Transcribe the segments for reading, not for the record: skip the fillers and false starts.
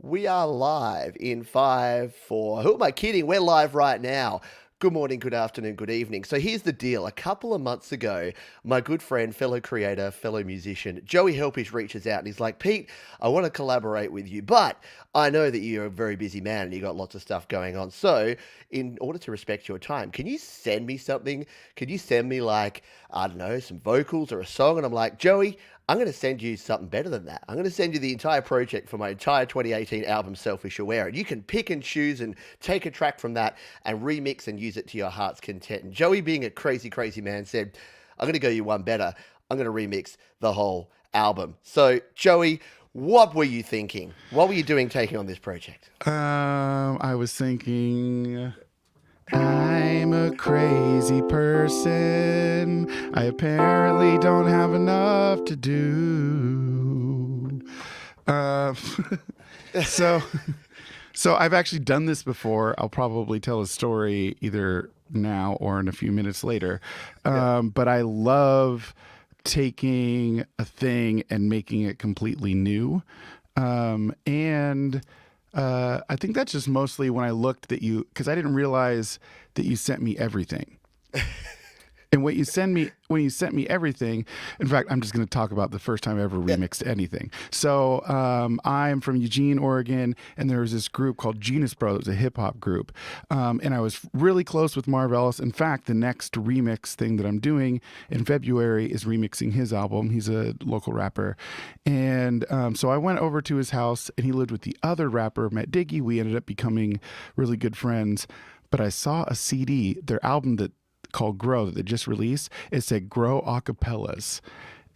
We are live in 5, 4. Who am I kidding? We're live right now. Good morning, good afternoon, good evening. So here's the deal. A couple of months ago, my good friend, fellow creator, fellow musician, Joey Helpish reaches out and he's like, Pete, I want to collaborate with you, but I know that you're a very busy man and you got lots of stuff going on. So in order to respect your time, can you send me something? Can you send me like, I don't know, some vocals or a song? And I'm like, Joey, I'm going to send you something better than that. I'm going to send you the entire project for my entire 2018 album, Helpish Aware. And you can pick and choose and take a track from that and remix and use it to your heart's content. And Joey, being a crazy, crazy man, said, I'm going to go you one better. I'm going to remix the whole album. So, Joey, what were you thinking? What were you doing taking on this project? I was thinking, I'm a crazy person. I apparently don't have enough to do. So I've actually done this before. I'll probably tell a story either now or in a few minutes later. But I love taking a thing and making it completely new. I think that's just mostly when I looked at you, because I didn't realize that you sent me everything. And when you sent me everything, in fact, I'm just going to talk about the first time I ever remixed anything. So I'm from Eugene, Oregon, and there was this group called Genus Bro. It was a hip hop group. And I was really close with Marv Ellis. In fact, the next remix thing that I'm doing in February is remixing his album. He's a local rapper. And so I went over to his house, and he lived with the other rapper, Matt Diggy. We ended up becoming really good friends. But I saw a CD, their album called Grow that they just released. It said Grow Acapellas.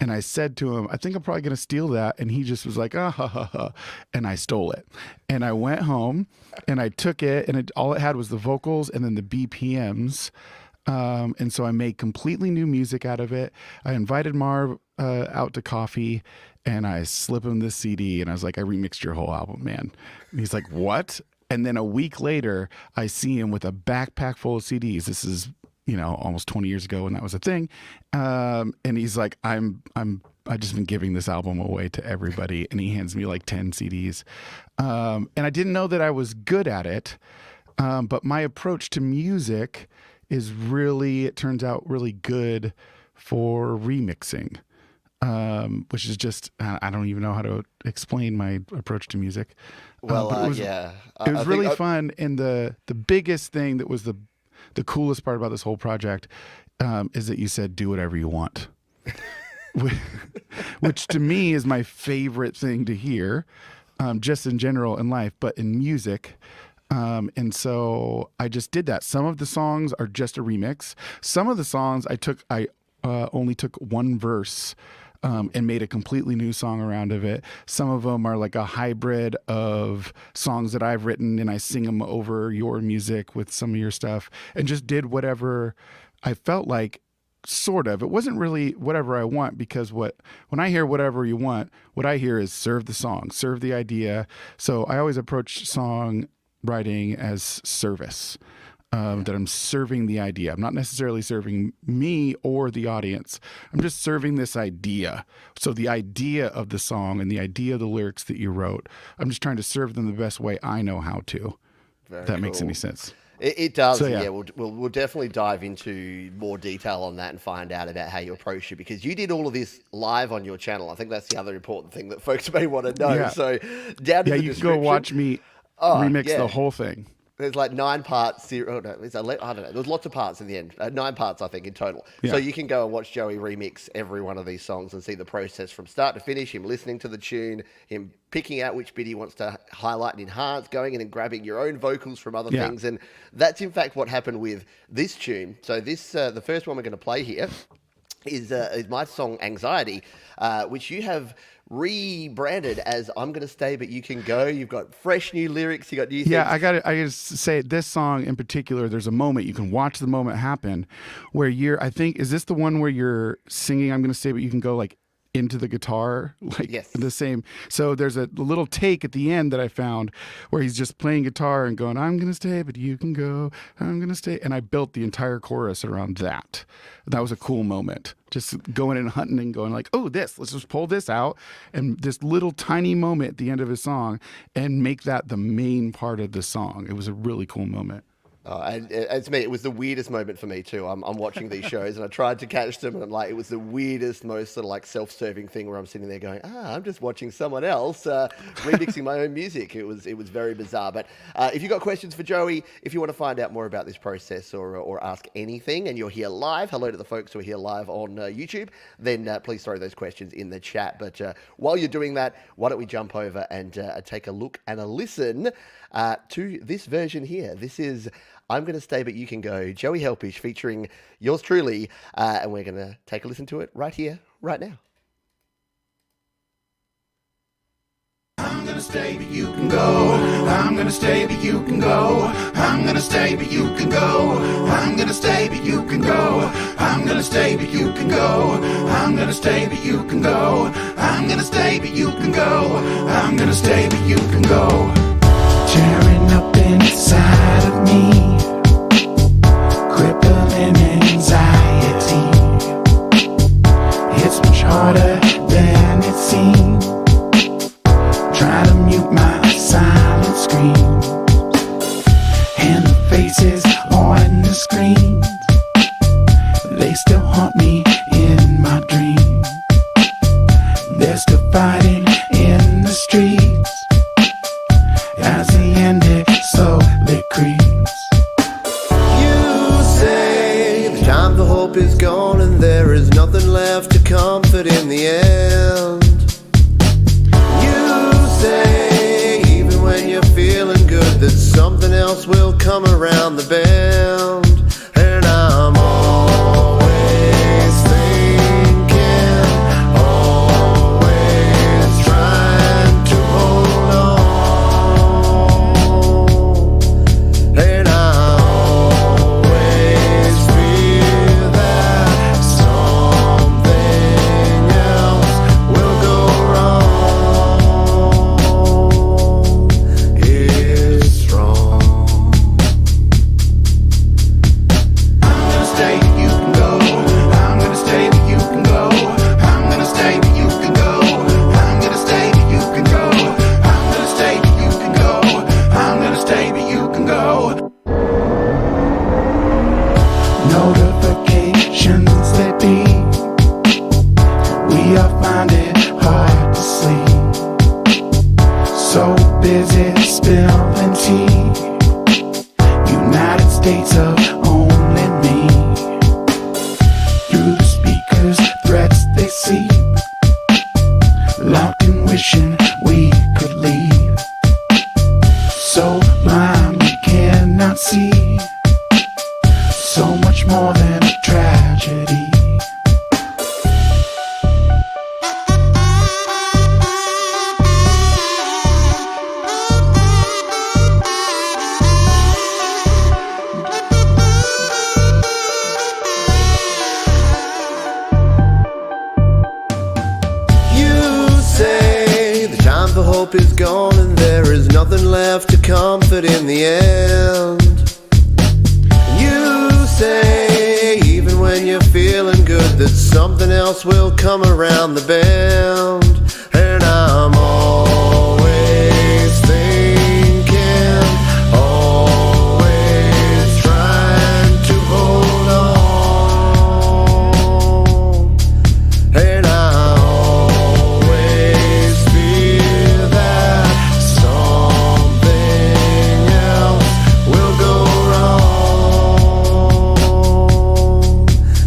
And I said to him, I think I'm probably going to steal that. And he just was like, ah, ha, ha, ha. And I stole it. And I went home and I took it, and all it had was the vocals and then the BPMs. And so I made completely new music out of it. I invited Marv out to coffee, and I slipped him this CD, and I was like, I remixed your whole album, man. And he's like, what? And then a week later, I see him with a backpack full of CDs. This is almost 20 years ago when that was a thing. And he's like, I just been giving this album away to everybody. And he hands me like 10 CDs. And I didn't know that I was good at it. But my approach to music is it turns out really good for remixing. Which is just, I don't even know how to explain my approach to music. Well, it was really fun. And the biggest thing that was the coolest part about this whole project is that you said, do whatever you want, which to me is my favorite thing to hear, just in general in life, but in music. And so I just did that. Some of the songs are just a remix. Some of the songs I only took one verse and made a completely new song around of it. Some of them are like a hybrid of songs that I've written, and I sing them over your music with some of your stuff, and just did whatever I felt like, sort of. It wasn't really whatever I want, because when I hear whatever you want, what I hear is serve the song, serve the idea. So I always approach song writing as service. That I'm serving the idea. I'm not necessarily serving me or the audience. I'm just serving this idea. So the idea of the song and the idea of the lyrics that you wrote, I'm just trying to serve them the best way I know how to. Very if that cool. makes any sense. It does. So, yeah. We'll definitely dive into more detail on that and find out about how you approach it, because you did all of this live on your channel. I think that's the other important thing that folks may want to know. Yeah. So down in the you can go watch me remix the whole thing. There's like 9 parts. Oh no, I don't know. There's lots of parts in the end. 9 parts, I think, in total. Yeah. So you can go and watch Joey remix every one of these songs and see the process from start to finish, him listening to the tune, him picking out which bit he wants to highlight and enhance, going in and grabbing your own vocals from other things. And that's, in fact, what happened with this tune. So this, the first one we're going to play here is my song Anxiety, which you have rebranded as I'm Gonna Stay But You Can Go. You've got fresh new lyrics, you got new things. I gotta say, this song in particular, there's a moment, you can watch the moment happen where I think, is this the one where you're singing I'm Gonna Stay But You Can Go, like into the guitar, like Yes. the same. So there's a little take at the end that I found where he's just playing guitar and going, "I'm gonna stay, but you can go. I'm gonna stay." And I built the entire chorus around that. That was a cool moment. Just going and hunting and going like, "Oh, let's just pull this out," and this little tiny moment at the end of his song, and make that the main part of the song. It was a really cool moment. And it's me. It was the weirdest moment for me too. I'm watching these shows and I tried to catch them, and I'm like, it was the weirdest, most sort of like self-serving thing where I'm sitting there going, I'm just watching someone else remixing my own music. It was very bizarre. But if you've got questions for Joey, if you want to find out more about this process or ask anything, and you're here live, hello to the folks who are here live on YouTube, then please throw those questions in the chat. But while you're doing that, why don't we jump over and take a look and a listen to this version here. This is I'm Gonna Stay But You Can Go, Joey Helpish featuring yours truly, and we're gonna take a listen to it right here, right now. I'm gonna stay, but you can go. I'm gonna stay, but you can go. I'm gonna stay, but you can go. I'm gonna stay, but you can go. I'm gonna stay, but you can go. I'm gonna stay, but you can go. I'm gonna stay, but you can go. I'm gonna stay, but you can go. Tearing up inside of me, crippling anxiety. It's much harder than it seems. Try to mute my silent screams and the faces on the screen. They still haunt me in my dreams. They're still fighting in the streets as the end it slowly creeps. You say the time for hope is gone and there is nothing left to comfort in the end. You say even when you're feeling good that something else will come around the bend. And I'm always thinking, always trying to hold on. And I always fear that something else will go wrong. It's wrong. I'm gonna stay, but you can go. I'm gonna stay, but you can go. I'm gonna stay, but you can go. I'm gonna stay, but you can go. I'm gonna stay, but you can go. I'm gonna stay, but you can go. Notifications they beep. We all find it hard to sleep. So busy spilling tea. United States of only me. Through the speakers, threats they seep. Locked in wishing we could leave. So blind we cannot see. So much more than a tragedy. You say the time for hope is gone and there is nothing left to comfort in the end. You say even when you're feeling good that something else will come around the bend. And I'm always thinking, always trying to hold on. And I always fear that something else will go wrong.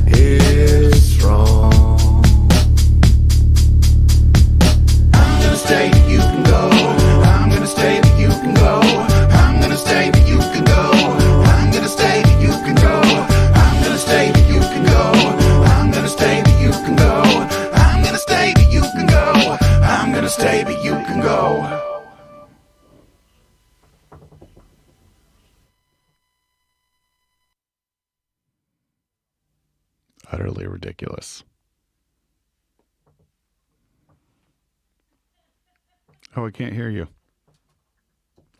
It's wrong. I'm gonna stay, but you can go. I'm gonna stay, but you can go. I'm gonna stay, but you can go. I'm gonna stay, but you can go. I'm gonna stay, but you can go. I'm gonna stay, but you can go. I'm gonna stay, but you can go. I'm gonna stay, but you can go. Utterly ridiculous. Oh, I can't hear you.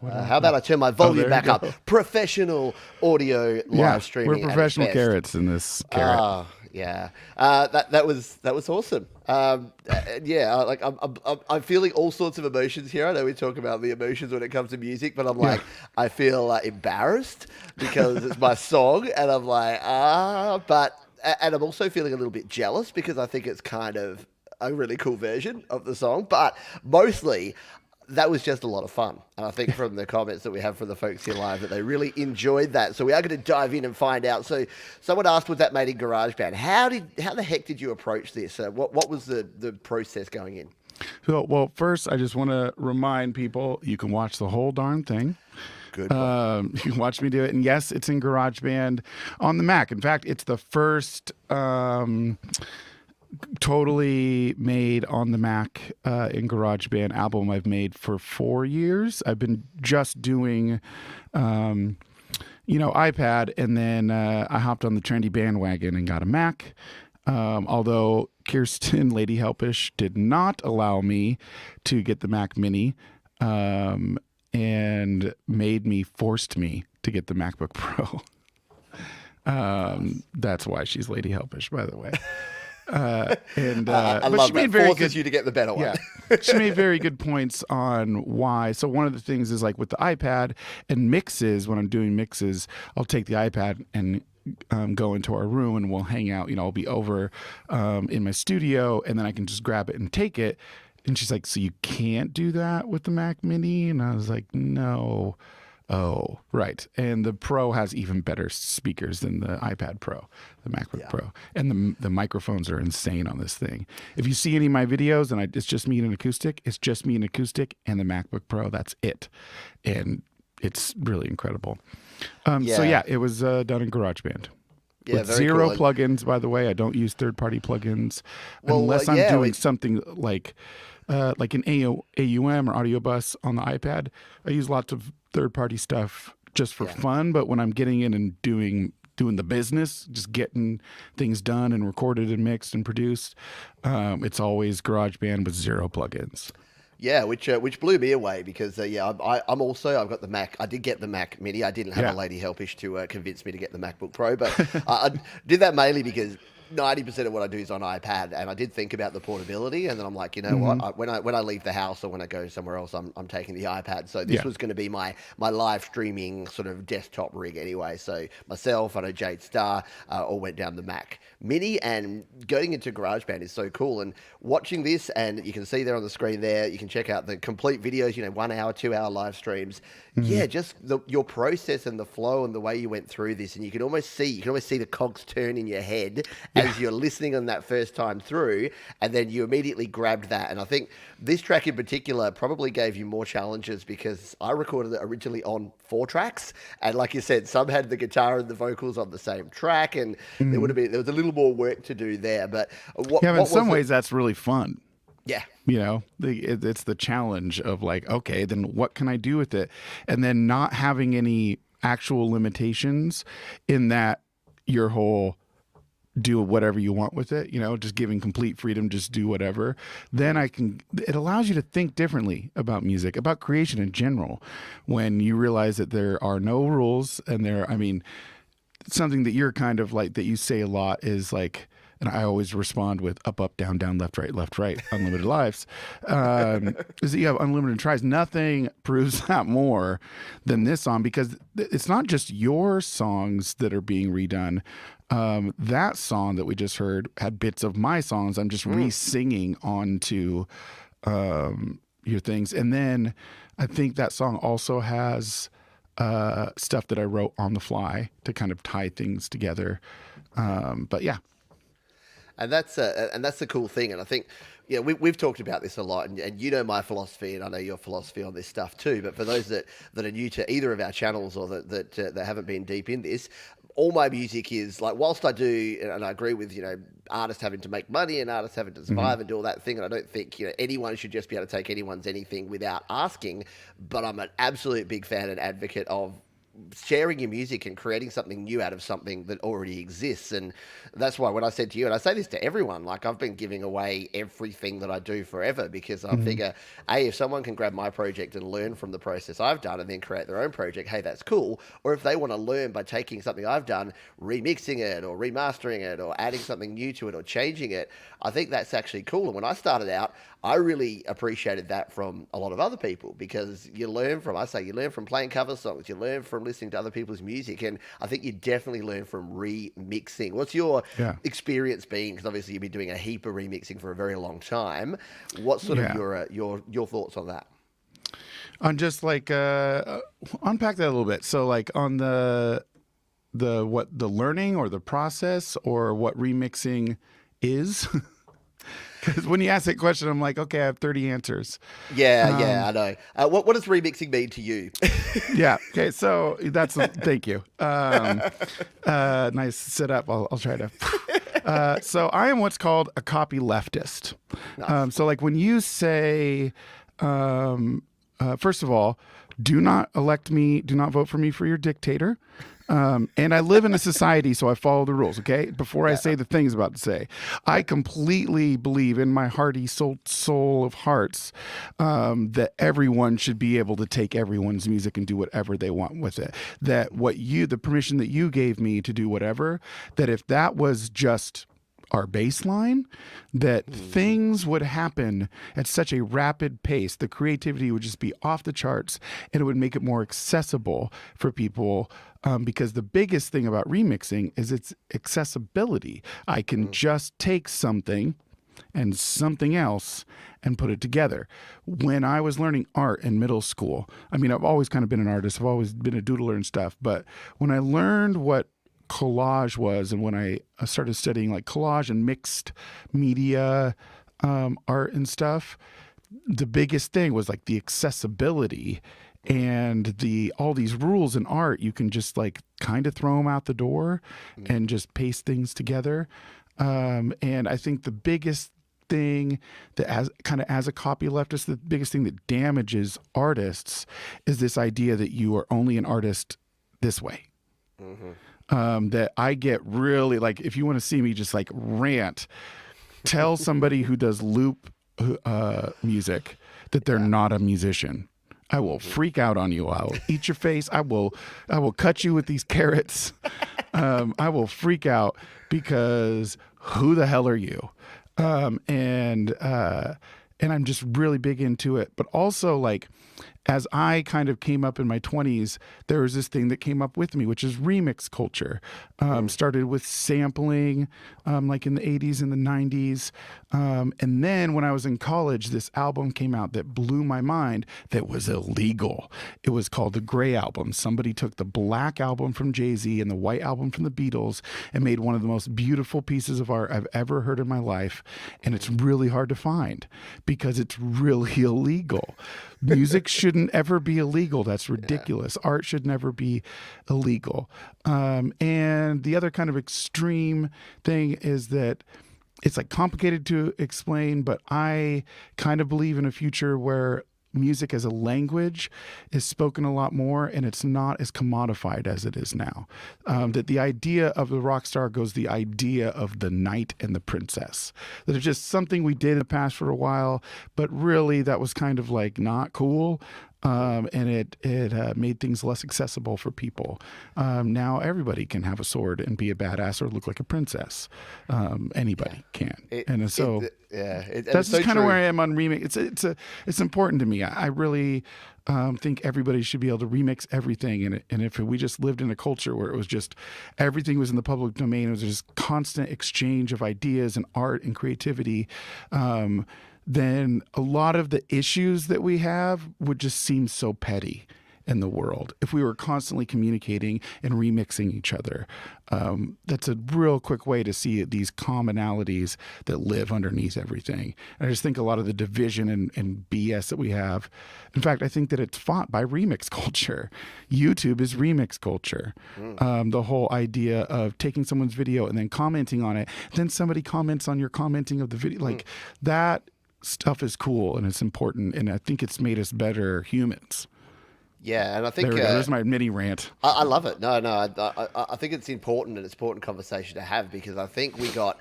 How about I turn my volume there back you up? go. Professional audio live streaming. We're at professional its best. carrots in this carrot. Oh, yeah. That was awesome. Yeah, like I'm feeling all sorts of emotions here. I know we talk about the emotions when it comes to music, but I'm like, I feel embarrassed because it's my song, and I'm like, but and I'm also feeling a little bit jealous because I think it's kind of a really cool version of the song, but mostly that was just a lot of fun. And I think from the comments that we have from the folks here live that they really enjoyed that. So we are going to dive in and find out. So someone asked, was that made in GarageBand? How the heck did you approach this? What was the process going in? So, well, first, I just want to remind people you can watch the whole darn thing. Good. You can watch me do it. And yes, it's in GarageBand on the Mac. In fact, it's the first totally made on the Mac in GarageBand album I've made for 4 years. I've been just doing, iPad, and then I hopped on the trendy bandwagon and got a Mac. Although Kirsten, Lady Helpish, did not allow me to get the Mac Mini, and forced me to get the MacBook Pro. That's why she's Lady Helpish, by the way. I but love she that. made very Forces good, you to get the better one. yeah, she made very good points on why. So one of the things is like with the iPad and mixes, when I'm doing mixes, I'll take the iPad and go into our room and we'll hang out. I'll be over in my studio, and then I can just grab it and take it. And she's like, so you can't do that with the Mac Mini? And I was like, no. Oh, right. And the Pro has even better speakers than the iPad Pro, the MacBook Pro. And the microphones are insane on this thing. If you see any of my videos and it's just me and Acoustic, it's just me and Acoustic and the MacBook Pro. That's it. And it's really incredible. So yeah, it was done in GarageBand. Yeah, with very zero cool. plugins, by the way. I don't use third-party plugins unless I'm doing something like an AUM or Audio Bus on the iPad. I use lots of third-party stuff just for fun, but when I'm getting in and doing the business, just getting things done and recorded and mixed and produced, it's always GarageBand with zero plugins. Yeah, which blew me away because I've got the Mac. I did get the Mac Mini. I didn't have a Lady Helpish to convince me to get the MacBook Pro, but I did that mainly because 90% of what I do is on iPad, and I did think about the portability, and then I'm like, what? When I leave the house or when I go somewhere else, I'm taking the iPad. So this was going to be my live streaming sort of desktop rig anyway. So myself, I know Jade Starr, all went down the Mac Mini, and going into GarageBand is so cool. And watching this, and you can see there on the screen there, you can check out the complete videos, 1 hour, 2 hour live streams. Yeah, just your process and the flow and the way you went through this, and you can almost see the cogs turn in your head as you're listening on that first time through, and then you immediately grabbed that. And I think this track in particular probably gave you more challenges because I recorded it originally on 4 tracks, and like you said, some had the guitar and the vocals on the same track, and there was a little more work to do there. But in some ways that's really fun. Yeah. It's the challenge of like, okay, then what can I do with it? And then not having any actual limitations in that your whole do whatever you want with it, just giving complete freedom, just do whatever. Then it allows you to think differently about music, about creation in general, when you realize that there are no rules and something that you're kind of like, that you say a lot is like, and I always respond with up, up, down, down, left, right, unlimited lives, is that you have unlimited tries. Nothing proves that more than this song, because it's not just your songs that are being redone. That song that we just heard had bits of my songs. I'm just re-singing onto your things. And then I think that song also has stuff that I wrote on the fly to kind of tie things together. But yeah. And that's the cool thing. And I think, we've talked about this a lot, and my philosophy, and I know your philosophy on this stuff too. But for those that are new to either of our channels or that haven't been deep in this, all my music is like, whilst I do, and I agree with, artists having to make money and artists having to survive and do all that thing. And I don't think, anyone should just be able to take anyone's anything without asking, but I'm an absolute big fan and advocate of sharing your music and creating something new out of something that already exists. And that's why when I said to you, and I say this to everyone, like I've been giving away everything that I do forever, because I figure, if someone can grab my project and learn from the process I've done and then create their own project, hey, that's cool. Or if they want to learn by taking something I've done, remixing it or remastering it or adding something new to it or changing it, I think that's actually cool. And when I started out, I really appreciated that from a lot of other people, because you learn from playing cover songs, you learn from listening to other people's music, and I think you definitely learn from remixing. What's your experience been? Because obviously you've been doing a heap of remixing for a very long time. What's sort of your thoughts on that? On just like unpack that a little bit. So like on the learning or the process or what remixing is. Because when you ask that question, I'm like, okay, I have 30 answers. Yeah, I know. What does remixing mean to you? Yeah. Okay. So thank you. Nice sit up. I'll try to. So I am what's called a copyleftist. Nice. So like when you say, first of all, do not elect me, do not vote for me for your dictator. And I live in a society, so I follow the rules, okay? Before I say the things I'm about to say, I completely believe in my hearty soul of hearts that everyone should be able to take everyone's music and do whatever they want with it. That the permission that you gave me to do whatever, that if that was just our baseline, that things would happen at such a rapid pace, the creativity would just be off the charts, and it would make it more accessible for people, because the biggest thing about remixing is its accessibility. I can just take something and something else and put it together. When I was learning art in middle school, I mean, I've always kind of been an artist, I've always been a doodler and stuff, but when I learned what collage was, and when I started studying like collage and mixed media art and stuff, the biggest thing was like the accessibility and all these rules in art. You can just like kind of throw them out the door and just paste things together. And I think the biggest thing that as a copyleftist, the biggest thing that damages artists is this idea that you are only an artist this way. That I get really, like, if you want to see me just like rant, tell somebody who does loop music that they're not a musician. I will freak out on you. I will eat your face. I will cut you with these carrots. I will freak out, because who the hell are you? And I'm just really big into it. But also, like, as I kind of came up in my 20s, there was this thing that came up with me, which is remix culture. Started with sampling, like in the 80s and the 90s. And then when I was in college, this album came out that blew my mind that was illegal. It was called the Gray Album. Somebody took the black album from Jay-Z and the white album from the Beatles and made one of the most beautiful pieces of art I've ever heard in my life. And it's really hard to find because it's really illegal. Music shouldn't ever be illegal. That's ridiculous. Art should never be illegal. And the other kind of extreme thing is that it's like complicated to explain, but I kind of believe in a future where music as a language is spoken a lot more, and it's not as commodified as it is now. That the idea of the rock star goes the idea of the knight and the princess. That it's just something we did in the past for a while, but really that was kind of like not cool. And it made things less accessible for people. Now everybody can have a sword and be a badass or look like a princess. Anybody can. That's so just kind of where I am on remix. It's important to me. I really think everybody should be able to remix everything. And if we just lived in a culture where it was just everything was in the public domain, it was just constant exchange of ideas and art and creativity, then a lot of the issues that we have would just seem so petty in the world if we were constantly communicating and remixing each other. That's a real quick way to see these commonalities that live underneath everything. And I just think a lot of the division and BS that we have, in fact, I think that it's fought by remix culture. YouTube is remix culture. The whole idea of taking someone's video and then commenting on it, then somebody comments on your commenting of the video, like that stuff is cool and it's important, and I think it's made us better humans. Yeah, and I There think we go. There's my mini rant. I love it. No, I think it's important, and it's an important conversation to have, because I think we got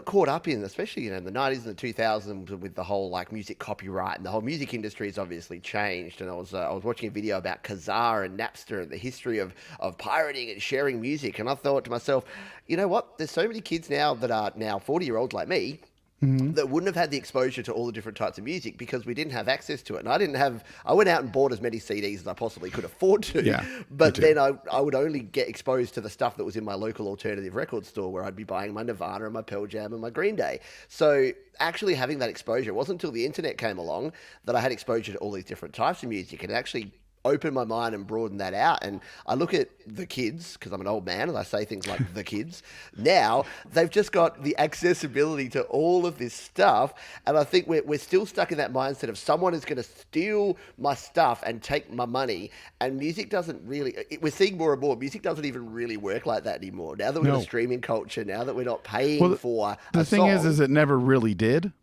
caught up in, especially in the 90s and the 2000s, with the whole like music copyright, and the whole music industry has obviously changed. And I was watching a video about Kazaa and Napster and the history of pirating and sharing music, and I thought to myself, you know what? There's so many kids now that are now 40-year-olds like me, that wouldn't have had the exposure to all the different types of music because we didn't have access to it. And I went out and bought as many CDs as I possibly could afford to. Yeah, but then I would only get exposed to the stuff that was in my local alternative record store, where I'd be buying my Nirvana and my Pearl Jam and my Green Day. So actually having that exposure, it wasn't until the internet came along that I had exposure to all these different types of music, and actually open my mind and broaden that out. And I look at the kids, because I'm an old man and I say things like the kids, now they've just got the accessibility to all of this stuff. And I think we're still stuck in that mindset of someone is going to steal my stuff and take my money. And music doesn't really, we're seeing more and more, music doesn't even really work like that anymore. Now that we've got a streaming culture, now that we're not paying for the a thing song, is it never really did.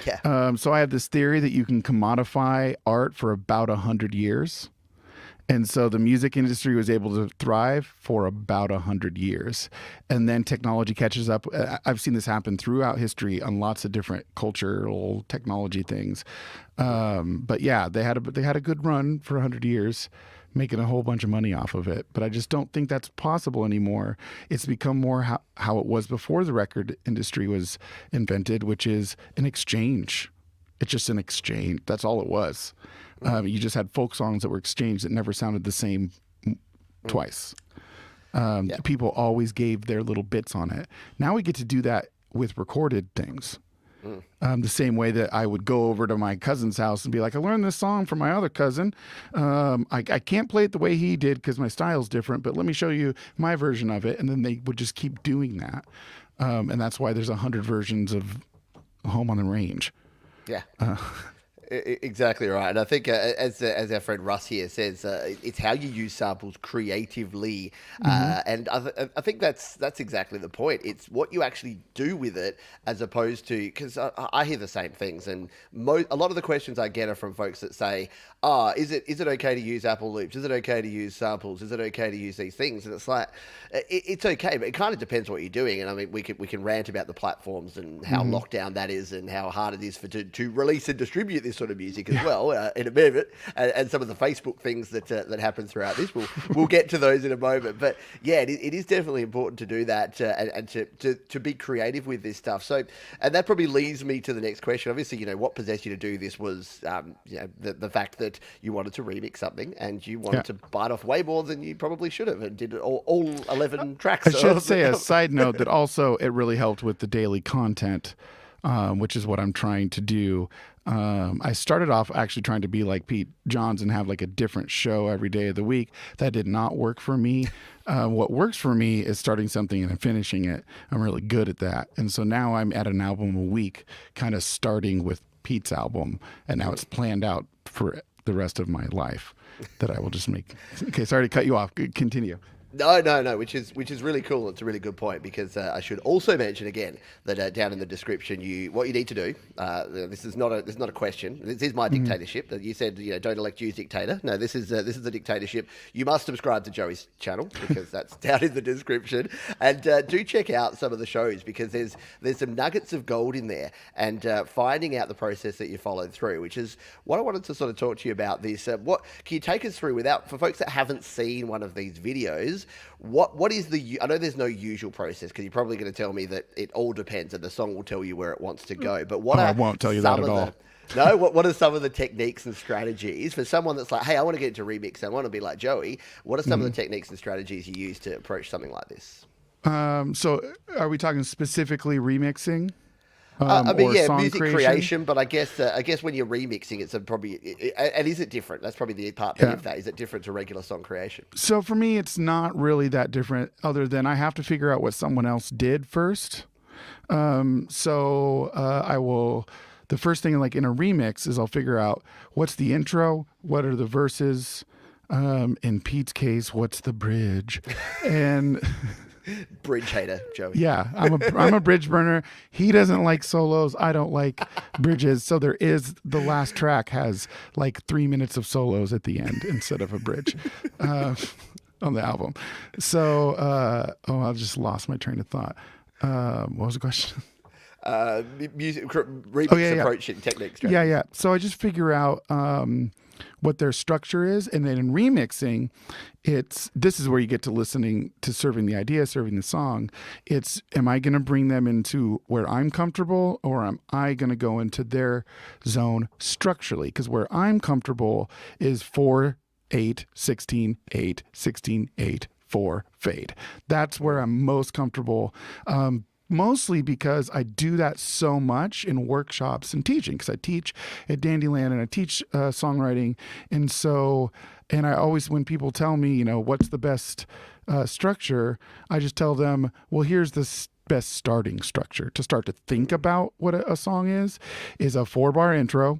Yeah. So I have this theory that you can commodify art for about 100 years. And so the music industry was able to thrive for about 100 years. And then technology catches up. I've seen this happen throughout history on lots of different cultural technology things. But yeah, they had a good run for 100 years, making a whole bunch of money off of it. But I just don't think that's possible anymore. It's become more how it was before the record industry was invented, which is an exchange. It's just an exchange. That's all it was. You just had folk songs that were exchanged that never sounded the same twice. People always gave their little bits on it. Now we get to do that with recorded things. The same way that I would go over to my cousin's house and be like, I learned this song from my other cousin. I can't play it the way he did because my style's different, but let me show you my version of it. And then they would just keep doing that. And that's why there's 100 versions of Home on the Range. Yeah. Exactly right. And I think, as our friend Russ here says, it's how you use samples creatively. And I think that's exactly the point. It's what you actually do with it, as opposed to, because I hear the same things. And a lot of the questions I get are from folks that say, is it okay to use Apple loops? Is it okay to use samples? Is it okay to use these things? And it's like, it's okay, but it kind of depends what you're doing. And I mean, we can rant about the platforms and how locked down that is, and how hard it is to release and distribute this sort of music as well in a moment, and some of the Facebook things that happen throughout this. We'll get to those in a moment. But yeah, it is definitely important to do that and to be creative with this stuff. So, and that probably leads me to the next question. Obviously, what possessed you to do this was the fact that you wanted to remix something, and you wanted to bite off way more than you probably should have, and did all 11 tracks. I should say a side note that also it really helped with the daily content, which is what I'm trying to do. I started off actually trying to be like Pete Johns and have like a different show every day of the week. That did not work for me. What works for me is starting something and then finishing it. I'm really good at that. And so now I'm at an album a week, kind of starting with Pete's album. And now it's planned out for the rest of my life that I will just make. Okay, sorry to cut you off. Continue. No, which is really cool. It's a really good point, because I should also mention again that down in the description, what you need to do. This is not a question. This is my dictatorship. You said don't elect you dictator. No, this is the dictatorship. You must subscribe to Joey's channel, because that's down in the description. And do check out some of the shows, because there's some nuggets of gold in there, and finding out the process that you followed through, which is what I wanted to sort of talk to you about. This what can you take us through, for folks that haven't seen one of these videos? What is I know there's no usual process, because you're probably going to tell me that it all depends and the song will tell you where it wants to go. But I won't tell you that at all. No, what are some of the techniques and strategies for someone that's like, hey, I want to get into remix, I want to be like Joey? What are some of the techniques and strategies you use to approach something like this? So are we talking specifically remixing? I mean, song music creation, but I guess when you're remixing, it's and is it different? That's probably the part of that. Is it different to regular song creation? So for me, it's not really that different, other than I have to figure out what someone else did first. I will. The first thing, like in a remix, is I'll figure out what's the intro, what are the verses. In Pete's case, what's the bridge, and. Bridge hater, Joey. Yeah, I'm a bridge burner. He doesn't like solos. I don't like bridges. So the last track has like 3 minutes of solos at the end instead of a bridge on the album. So, I just lost my train of thought. What was the question? Music remix approach and techniques. Yeah. So I just figure out what their structure is, and then in remixing, this is where you get to listening to serving the idea, serving the song. It's, am I going to bring them into where I'm comfortable, or am I going to go into their zone structurally? Because where I'm comfortable is 4/8, 16, 8, 16, 8, 4 fade. That's where I'm most comfortable. Mostly because I do that so much in workshops and teaching, because I teach at Dandyland and I teach songwriting. And I always, when people tell me, what's the best structure, I just tell them, well, here's the best starting structure to start to think about what a song is a 4-bar intro,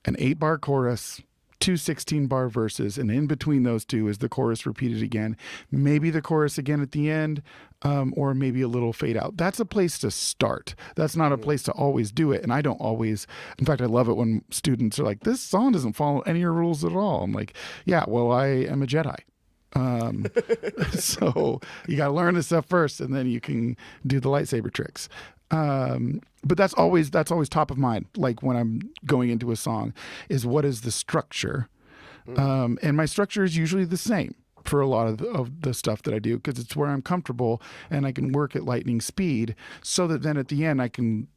an 8-bar chorus, 2 16-bar verses, and in between those two is the chorus repeated again, maybe the chorus again at the end, or maybe a little fade out. That's a place to start. That's not a place to always do it. And I don't always, in fact, I love it when students are like, this song doesn't follow any rules at all. I'm like, yeah, well, I am a Jedi. So you got to learn this stuff first, and then you can do the lightsaber tricks. But that's always top of mind. Like when I'm going into a song, is what is the structure? And my structure is usually the same for a lot of the stuff that I do, because it's where I'm comfortable and I can work at lightning speed, so that then at the end I can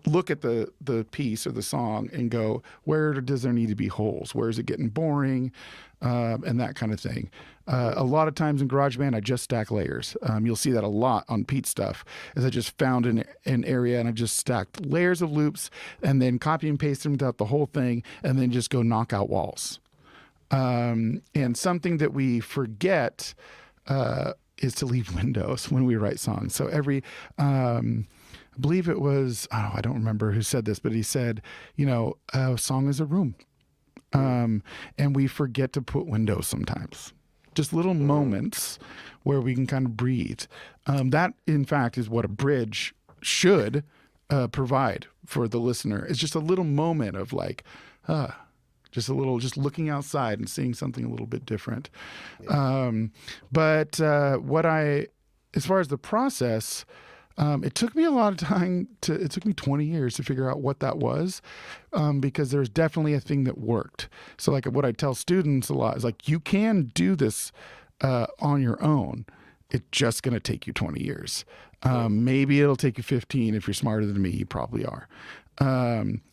look at the piece or the song and go, where does there need to be holes? Where is it getting boring? And that kind of thing. A lot of times in GarageBand, I just stack layers. You'll see that a lot on Pete's stuff, as I just found an area and I just stacked layers of loops and then copy and paste them throughout the whole thing, and then just go knock out walls. And something that we forget is to leave windows when we write songs. So I believe it was, I don't remember who said this, but he said, a song is a room. And we forget to put windows sometimes. Just little moments where we can kind of breathe. That, in fact, is what a bridge should provide for the listener. It's just a little moment of like, just looking outside and seeing something a little bit different. Yeah. As far as the process, it took me a lot of time it took me 20 years to figure out what that was, because there's definitely a thing that worked. So like what I tell students a lot is like, you can do this on your own. It's just going to take you 20 years. Maybe it'll take you 15. If you're smarter than me, you probably are.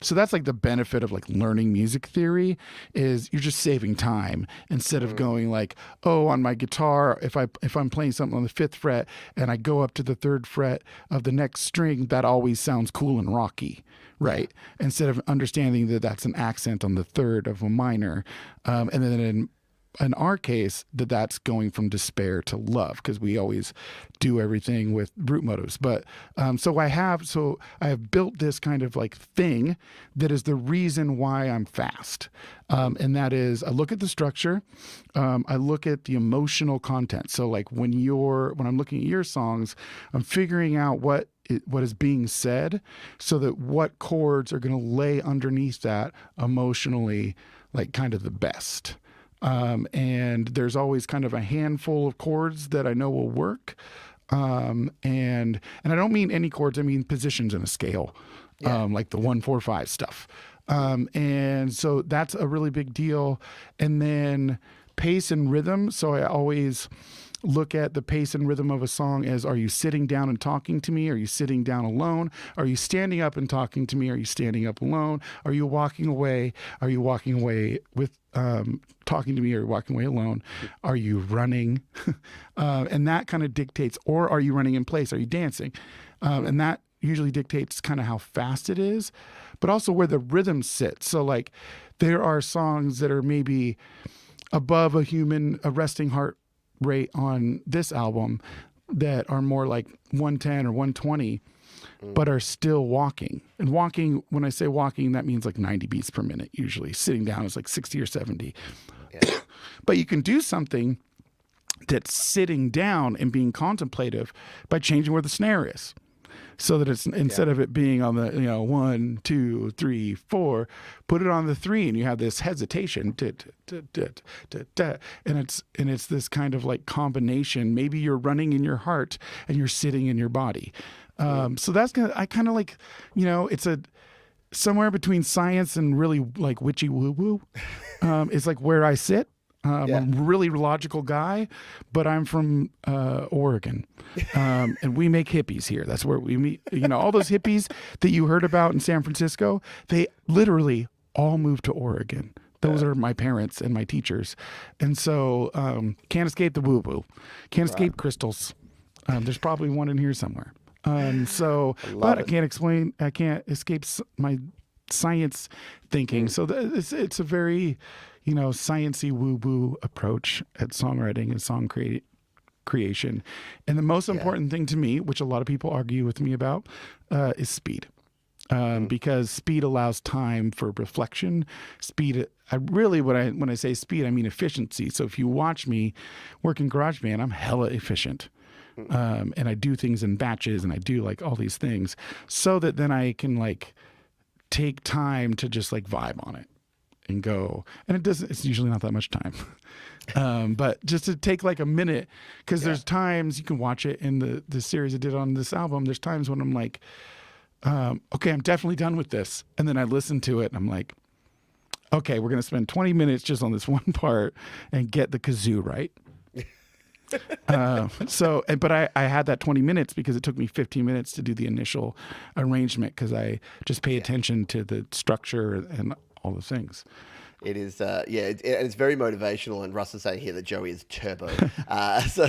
So that's like the benefit of like learning music theory, is you're just saving time instead of going like, on my guitar, if I'm playing something on the 5th fret and I go up to the 3rd fret of the next string, that always sounds cool and rocky, right? Instead of understanding that that's an accent on the 3rd of a minor. And then in our case, that's going from despair to love, because we always do everything with root motives. But so I have built this kind of like thing that is the reason why I'm fast, and that is, I look at the structure, I look at the emotional content. So like when I'm looking at your songs, I'm figuring out what is being said, so that what chords are going to lay underneath that emotionally, like kind of the best. And there's always kind of a handful of chords that I know will work. And I don't mean any chords, I mean positions in a scale, like the 1, 4, 5 stuff. And so that's a really big deal. And then pace and rhythm. So I always look at the pace and rhythm of a song as, are you sitting down and talking to me? Are you sitting down alone? Are you standing up and talking to me? Are you standing up alone? Are you walking away? Are you walking away with talking to me? Or walking away alone? Are you running? And that kind of dictates, or are you running in place? Are you dancing? And that usually dictates kind of how fast it is, but also where the rhythm sits. So like there are songs that are maybe above a resting heart rate on this album that are more like 110 or 120, but are still walking. And walking, when I say walking, that means like 90 beats per minute usually. Sitting down is like 60 or 70. Yeah. But you can do something that's sitting down and being contemplative by changing where the snare is. So that it's instead of it being on the 1, 2, 3, 4, put it on the 3, and you have this hesitation, and it's this kind of like combination. Maybe you're running in your heart and you're sitting in your body. So that's I kind of like, it's a somewhere between science and really like witchy woo woo. It's like where I sit. I'm a really logical guy, but I'm from Oregon, and we make hippies here. That's where we meet. All those hippies that you heard about in San Francisco, they literally all moved to Oregon. Those are my parents and my teachers, and so can't escape the woo woo, can't escape crystals. There's probably one in here somewhere. But I can't escape my science thinking. So it's a very sciencey woo-woo approach at songwriting and song creation. And the most important thing to me, which a lot of people argue with me about, is speed. Because speed allows time for reflection. Speed, when I say speed, I mean efficiency. So if you watch me work in GarageBand, I'm hella efficient. And I do things in batches, and I do like all these things so that then I can like take time to just like vibe on it and go. And it's usually not that much time. But just to take like a minute, because there's times you can watch it in the series I did on this album. There's times when I'm like, okay, I'm definitely done with this. And then I listen to it and I'm like, okay, we're going to spend 20 minutes just on this one part and get the kazoo right. But I had that 20 minutes because it took me 15 minutes to do the initial arrangement because I just pay attention to the structure and all the things. It is, it's very motivational. And Russ is saying here that Joey is turbo.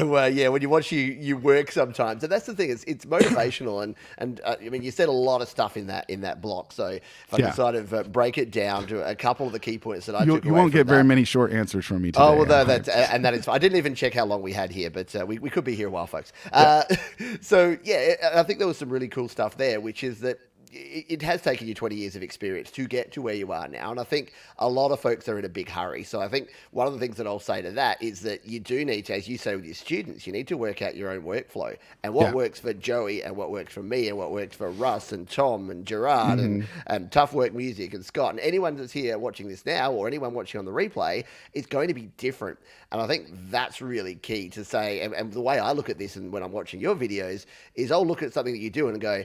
When you watch you work sometimes, and that's the thing. It's motivational, and I mean, you said a lot of stuff in that block. So if I can sort of break it down to a couple of the key points that I took away you won't get from very many short answers from me today. Oh well, that is. I didn't even check how long we had here, but we could be here a while, folks. I think there was some really cool stuff there, which is that it has taken you 20 years of experience to get to where you are now. And I think a lot of folks are in a big hurry. So I think one of the things that I'll say to that is that you do need to, as you say with your students, you need to work out your own workflow and what works for Joey and what works for me and what works for Russ and Tom and Gerard and Tough Work Music and Scott and anyone that's here watching this now or anyone watching on the replay, it's going to be different. And I think that's really key to say. And the way I look at this and when I'm watching your videos is I'll look at something that you do and go,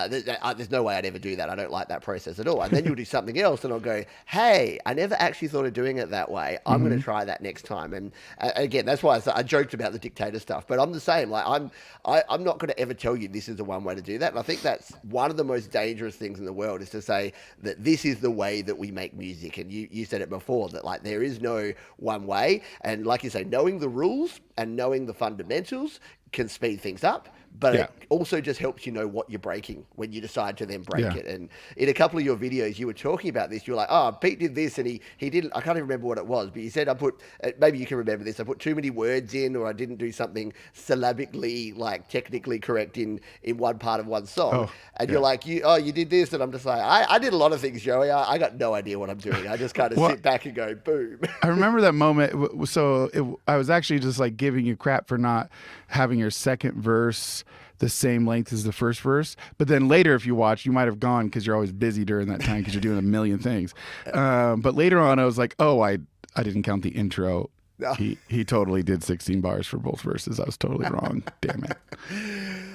there's no way I'd ever do that. I don't like that process at all. And then you'll do something else and I'll go, hey, I never actually thought of doing it that way. I'm going to try that next time. And again, that's why I joked about the dictator stuff, but I'm the same. Like I'm not going to ever tell you this is the one way to do that. And I think that's one of the most dangerous things in the world is to say that this is the way that we make music. And you said it before that like there is no one way. And like you say, knowing the rules and knowing the fundamentals can speed things up. But it also just helps you know what you're breaking when you decide to then break it. And in a couple of your videos, you were talking about this. You were like, oh, Pete did this and he didn't, I can't even remember what it was, but you said I put, maybe you can remember this, I put too many words in or I didn't do something syllabically, like technically correct in one part of one song. You're like, you did this. And I'm just like, I did a lot of things, Joey. I got no idea what I'm doing. I just kind of sit back and go, boom. I remember that moment. So I was actually just like giving you crap for not having your second verse the same length as the first verse. But then later, if you watch, you might have gone because you're always busy during that time because you're doing a million things. But later on, I was like, oh, I didn't count the intro. No. He totally did 16 bars for both verses. I was totally wrong. Damn it.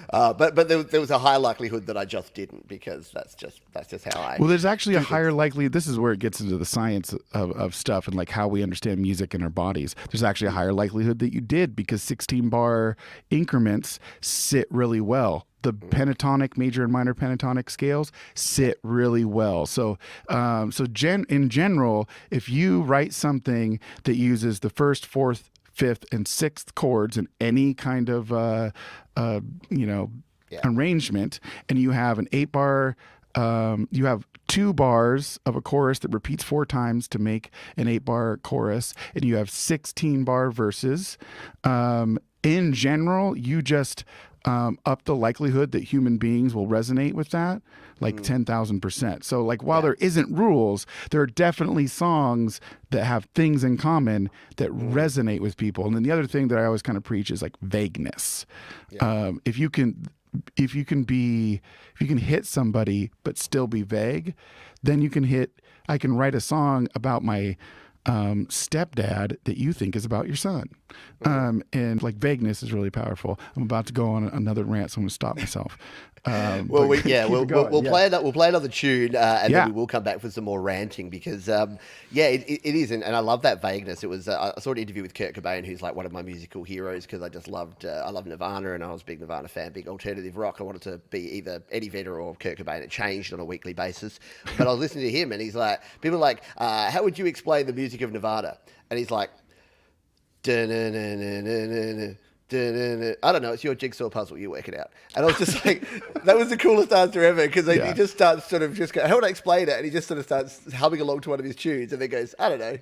But there was a high likelihood that I just didn't because that's just how I. Well, there's actually a higher likelihood. This is where it gets into the science of stuff and like how we understand music in our bodies. There's actually a higher likelihood that you did because 16 bar increments sit really well. The pentatonic, major and minor pentatonic scales sit really well. So, in general, if you write something that uses the first, fourth, fifth, and sixth chords in any kind of arrangement, and you have an 8-bar, you have 2 bars of a chorus that repeats 4 times to make an 8-bar chorus, and you have 16-bar verses. In general, you just up the likelihood that human beings will resonate with that like 10,000%. So like while there isn't rules, there are definitely songs that have things in common that resonate with people. And then the other thing that I always kind of preach is like vagueness. If you can hit somebody but still be vague, then I can write a song about my stepdad that you think is about your son. And like vagueness is really powerful. I'm about to go on another rant, so I'm going to stop myself. We'll play another tune, and then we will come back for some more ranting because, it is, and I love that vagueness. It was I saw an interview with Kurt Cobain, who's like one of my musical heroes because I just loved Nirvana, and I was a big Nirvana fan, big alternative rock. I wanted to be either Eddie Vedder or Kurt Cobain. It changed on a weekly basis, but I was listening to him, and he's like, people are like, how would you explain the music of Nirvana? And he's like, I don't know, it's your jigsaw puzzle, you work it out. And I was just like, that was the coolest answer ever, because he just starts sort of just go, how would I explain it? And he just sort of starts humming along to one of his tunes and then goes, I don't know,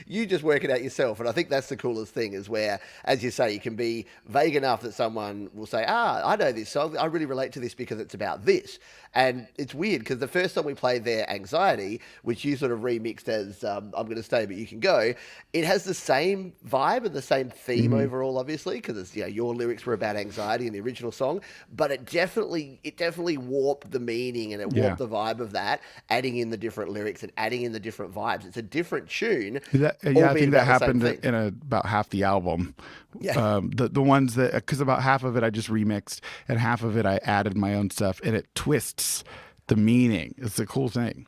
you just work it out yourself. And I think that's the coolest thing, is where, as you say, you can be vague enough that someone will say, I know this song, I really relate to this because it's about this. And it's weird because the first song we played there, Anxiety, which you sort of remixed as I'm going to stay but you can go, it has the same vibe and the same theme overall, obviously, because it's, your lyrics were about anxiety in the original song, but it definitely warped the meaning and it warped the vibe of that, adding in the different lyrics and adding in the different vibes. It's a different tune. I think that happened in about half the album. The ones that, because about half of it I just remixed and half of it I added my own stuff, and it twists the meaning. It's a cool thing.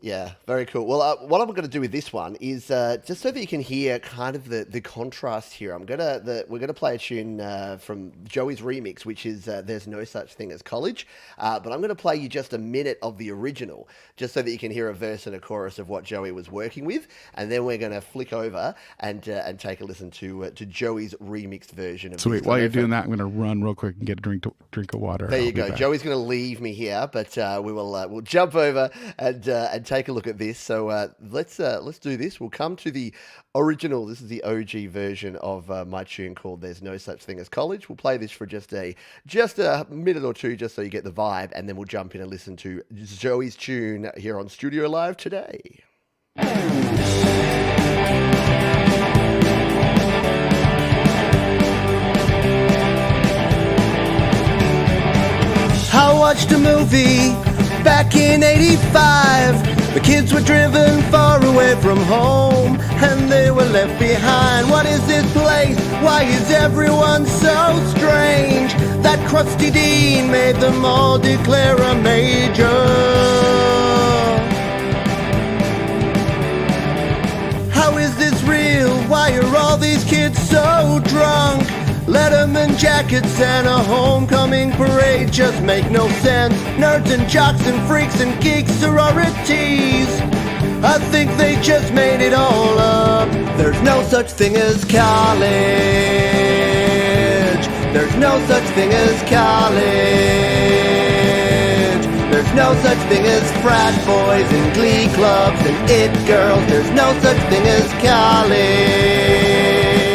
Yeah, very cool. Well, what I'm going to do with this one is just so that you can hear kind of the contrast here. We're going to play a tune from Joey's remix, which is "There's No Such Thing as College," but I'm going to play you just a minute of the original, just so that you can hear a verse and a chorus of what Joey was working with, and then we're going to flick over and take a listen to Joey's remixed version of. Sweet. While you're doing that, I'm going to run real quick and get a drink of water. There you go. Joey's going to leave me here, but we'll jump over and take a look at this. So let's do this. We'll come to the original. This is the OG version of my tune called "There's No Such Thing as College." We'll play this for just a minute or two, just so you get the vibe, and then we'll jump in and listen to Joey's tune here on Studio Live today. I watched a movie back in '85. The kids were driven far away from home, and they were left behind. What is this place? Why is everyone so strange? That crusty dean made them all declare a major. How is this real? Why are all these kids so drunk? Letterman jackets and a homecoming parade just make no sense. Nerds and jocks and freaks and geeks, sororities, I think they just made it all up. There's no such thing as college. There's no such thing as college. There's no such thing as frat boys and glee clubs and it girls. There's no such thing as college.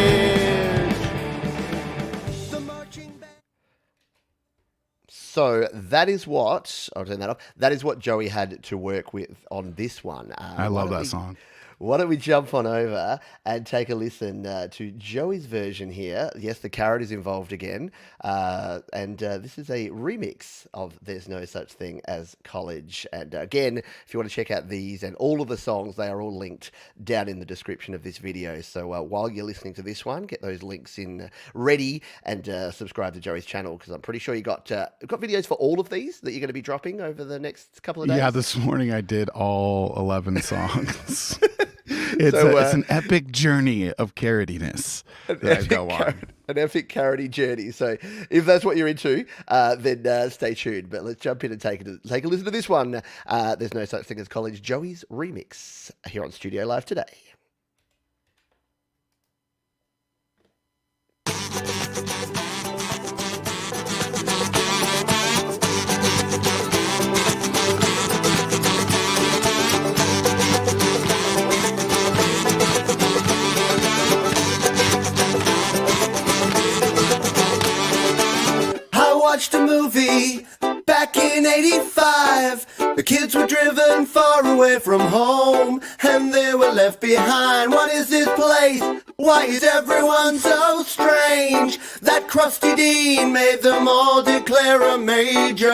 So that is what, I'll turn that off, that is what Joey had to work with on this one. I love that song. Why don't we jump on over and take a listen to Joey's version here. Yes, the carrot is involved again. And this is a remix of There's No Such Thing as College. And again, if you want to check out these and all of the songs, they are all linked down in the description of this video. So while you're listening to this one, get those links in ready and subscribe to Joey's channel, because I'm pretty sure you got videos for all of these that you're going to be dropping over the next couple of days. Yeah, this morning I did all 11 songs. It's an epic journey of carrotiness that I go on. An epic carroty journey. So if that's what you're into, then stay tuned. But let's jump in and take a listen to this one. There's No Such Thing as College, Joey's remix here on Studio Live today. I watched a movie back in 85. The kids were driven far away from home, and they were left behind. What is this place? Why is everyone so strange? That crusty dean made them all declare a major.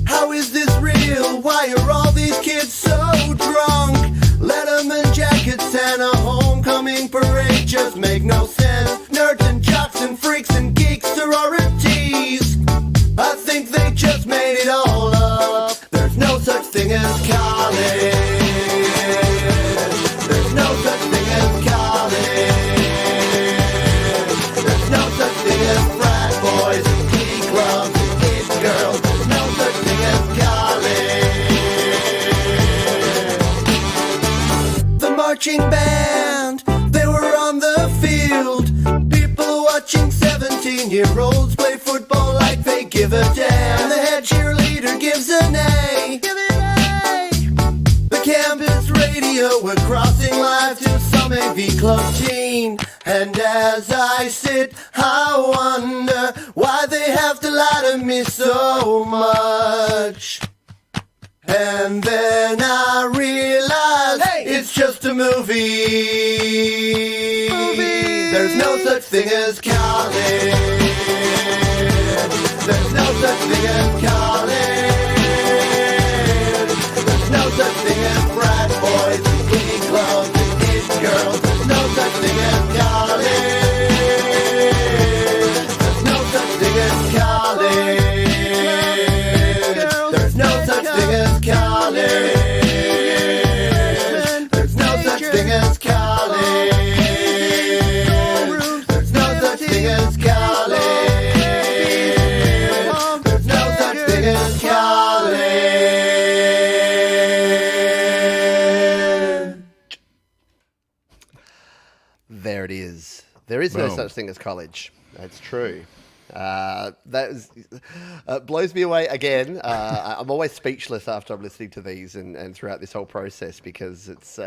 How is this real? Why are all these kids so drunk? Letterman jackets and a homecoming parade just make no sense. Nerds and jocks and freaks and geeks, sororities, I think they just made it all up. There's no such thing as college. There's no such thing as college. There's no such thing as frat boys and glee clubs and it girls. There's no such thing as college. The marching band, they were on the field. People watching 17-year-olds play football like they give a damn. The head cheerleader gives an A. Give it an A. The campus radio, we're crossing live to some AV club teen. And as I sit, I wonder why they have to lie to me so much. And then I realize it's just a movie. There's no such thing as college. There's no such thing as college. There's no such thing as frat boys and glee clubs and it girls. There's no such thing as college. There's no such thing as college. There's no such thing as college. There's no such thing as college. There's no such thing as college. There's no such thing as college. There it is. There is no Boom. such thing as college. That's true. Blows me away again. I'm always speechless after I'm listening to these and throughout this whole process because it's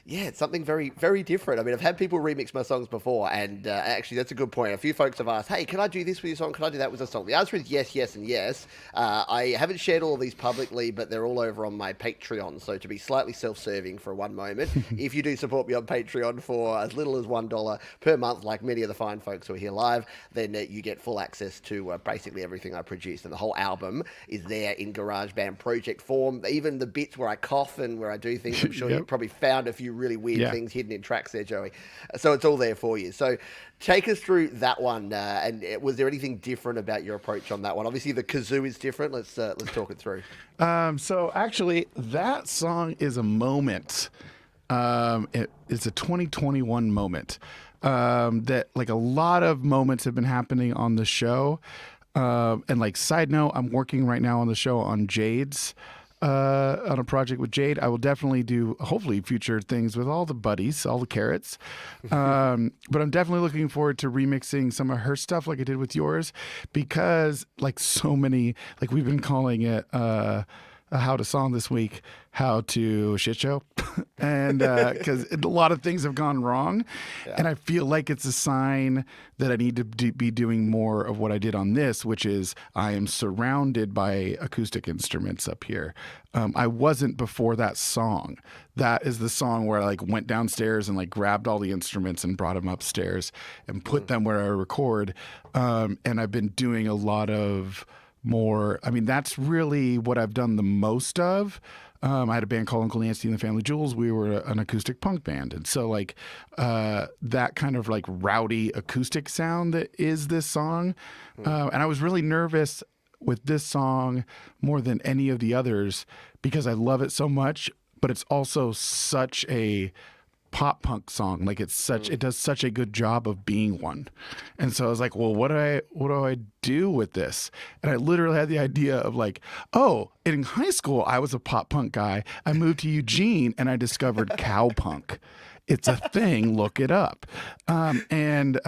it's something very, very different. I mean, I've had people remix my songs before, and actually, that's a good point. A few folks have asked, hey, can I do this with your song? Can I do that with a song? The answer is yes, yes, and yes. I haven't shared all of these publicly, but they're all over on my Patreon. So to be slightly self-serving for one moment, if you do support me on Patreon for as little as $1 per month, like many of the fine folks who are here live, then you get full access to basically everything I produce. And the whole album is there in GarageBand project form. Even the bits where I cough and where I do things, I'm sure you've probably found a few really weird things hidden in tracks there, Joey. So it's all there for you. So take us through that one. And was there anything different about your approach on that one? Obviously, the kazoo is different. Let's talk it through. So actually, that song is a moment. It's a 2021 moment. That like a lot of moments have been happening on the show. And like side note, I'm working right now on the show on Jade's, on a project with Jade. I will definitely do hopefully future things with all the buddies, all the carrots. But I'm definitely looking forward to remixing some of her stuff like I did with yours, because like so many, like we've been calling it, a how to song this week, how to shit show. And because a lot of things have gone wrong. And I feel like it's a sign that I need to be doing more of what I did on this, which is I am surrounded by acoustic instruments up here. I wasn't before that song. That is the song where I like went downstairs and like grabbed all the instruments and brought them upstairs and put them where I record. And I've been doing a lot of more, I mean, that's really what I've done the most of. I had a band called Uncle Nancy and the Family Jewels. We were an acoustic punk band. And so like that kind of like rowdy acoustic sound that is this song. And I was really nervous with this song more than any of the others because I love it so much, but it's also such a pop punk song. Like it's such, it does such a good job of being one. And so I was like, well, what do I do with this? And I literally had the idea of like, oh, in high school, I was a pop punk guy. I moved to Eugene and I discovered cowpunk. It's a thing. Look it up. And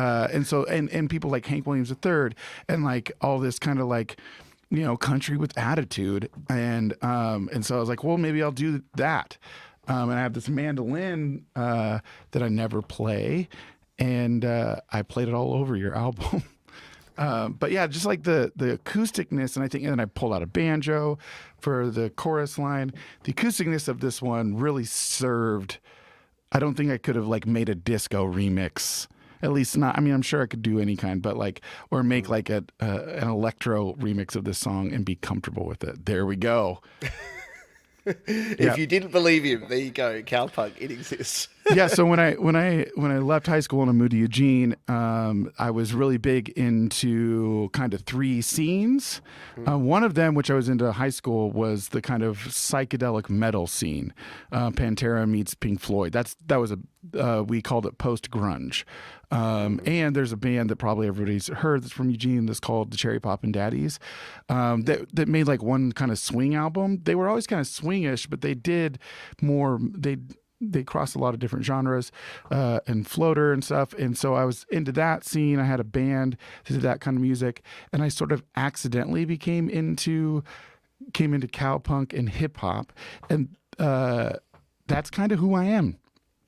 so people like Hank Williams III and like all this kind of like, you know, country with attitude. And so I was like, well, maybe I'll do that. And I have this mandolin that I never play. and I played it all over your album. But yeah, just like the acousticness, and then I pulled out a banjo for the chorus line. The acousticness of this one really served. I don't think I could have like made a disco remix. At least not. I mean, I'm sure I could do any kind, but like, or make like an electro remix of this song and be comfortable with it. There we go. If you didn't believe him, there you go. Cowpunk, it exists. Yeah. So when I left high school and I moved to Eugene, I was really big into kind of three scenes. One of them, which I was into high school, was the kind of psychedelic metal scene. Pantera meets Pink Floyd. That was we called it post grunge. And there's a band that probably everybody's heard that's from Eugene that's called the Cherry Poppin' Daddies, that made like one kind of swing album. They were always kind of swingish, but they did more. They crossed a lot of different genres, and floater and stuff. And so I was into that scene. I had a band that did that kind of music, and I sort of accidentally came into cowpunk and hip hop, and that's kind of who I am.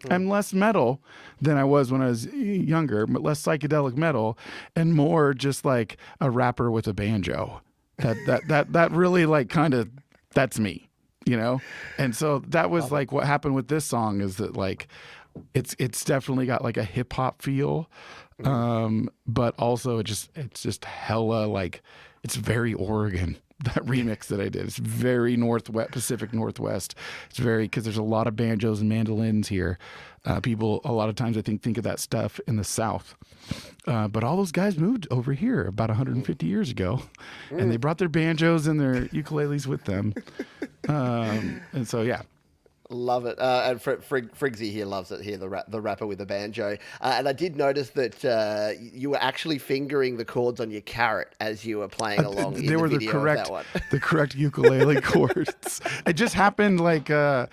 I'm less metal than I was when I was younger, but less psychedelic metal and more just like a rapper with a banjo. That really like kind of, that's me, you know? And so that was like what happened with this song is that like, it's definitely got like a hip hop feel. But also it's just hella like, it's very Oregon. That remix that I did. It's very Pacific Northwest. It's very, because there's a lot of banjos and mandolins here. People, a lot of times I think of that stuff in the South. But all those guys moved over here about 150 years ago, and they brought their banjos and their ukuleles with them. And so, yeah. Love it. And Friggsy here loves it here, the rapper with the banjo. And I did notice that you were actually fingering the chords on your carrot as you were playing along in the video of that one. The correct ukulele chords. It just happened like, I've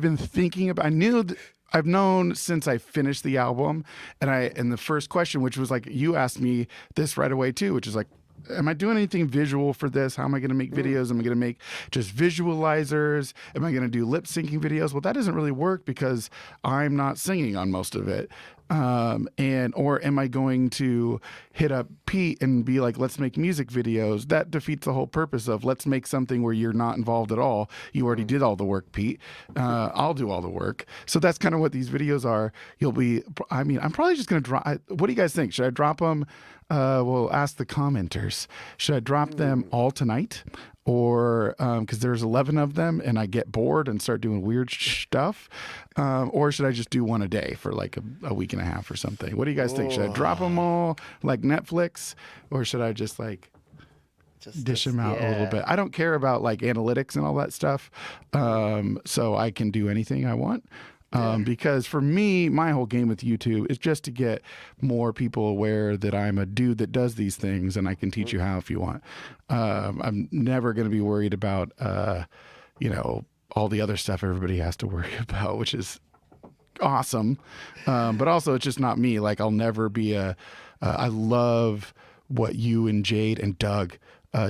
been thinking about, I've known since I finished the album, and the first question, which was like, you asked me this right away too, which is like, am I doing anything visual for this? How am I going to make videos? Am I going to make just visualizers? Am I going to do lip syncing videos? Well, that doesn't really work because I'm not singing on most of it. Or am I going to hit up Pete and be like, let's make music videos? That defeats the whole purpose of let's make something where you're not involved at all. You already did all the work, Pete. I'll do all the work. So that's kind of what these videos are. I'm probably just going to drop. What do you guys think? Should I drop them? We'll ask the commenters. Should I drop them all tonight? Or because there's 11 of them and I get bored and start doing weird stuff? Or should I just do one a day for like a week and a half or something? What do you guys think? Should I drop them all like Netflix? Or should I just like dish them out a little bit? I don't care about like analytics and all that stuff. So I can do anything I want. Because for me, my whole game with YouTube is just to get more people aware that I'm a dude that does these things and I can teach you how if you want. I'm never going to be worried about, all the other stuff everybody has to worry about, which is awesome. But also it's just not me. Like I'll never be I love what you and Jade and Doug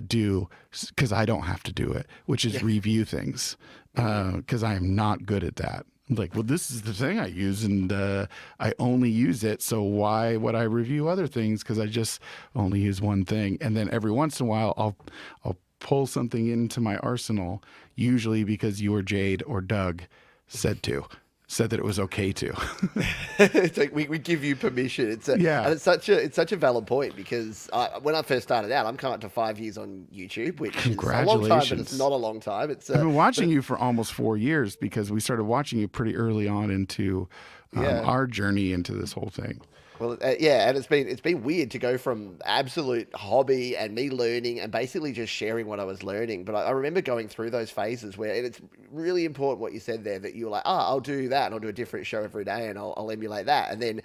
do because I don't have to do it, which is review things because I am not good at that. Like, well, this is the thing I use, and I only use it. So why would I review other things? Because I just only use one thing. And then every once in a while, I'll pull something into my arsenal. Usually because you or Jade or Doug said that it was okay to. It's like we give you permission. And it's such a valid point because when I first started out, I'm coming up to 5 years on YouTube, which is a long time, but it's not a long time. I've been watching you for almost 4 years because we started watching you pretty early on into our journey into this whole thing. Well, and it's been weird to go from absolute hobby and me learning and basically just sharing what I was learning. But I remember going through those phases where, and it's really important what you said there, that you were like, I'll do that and I'll do a different show every day and I'll emulate that. And then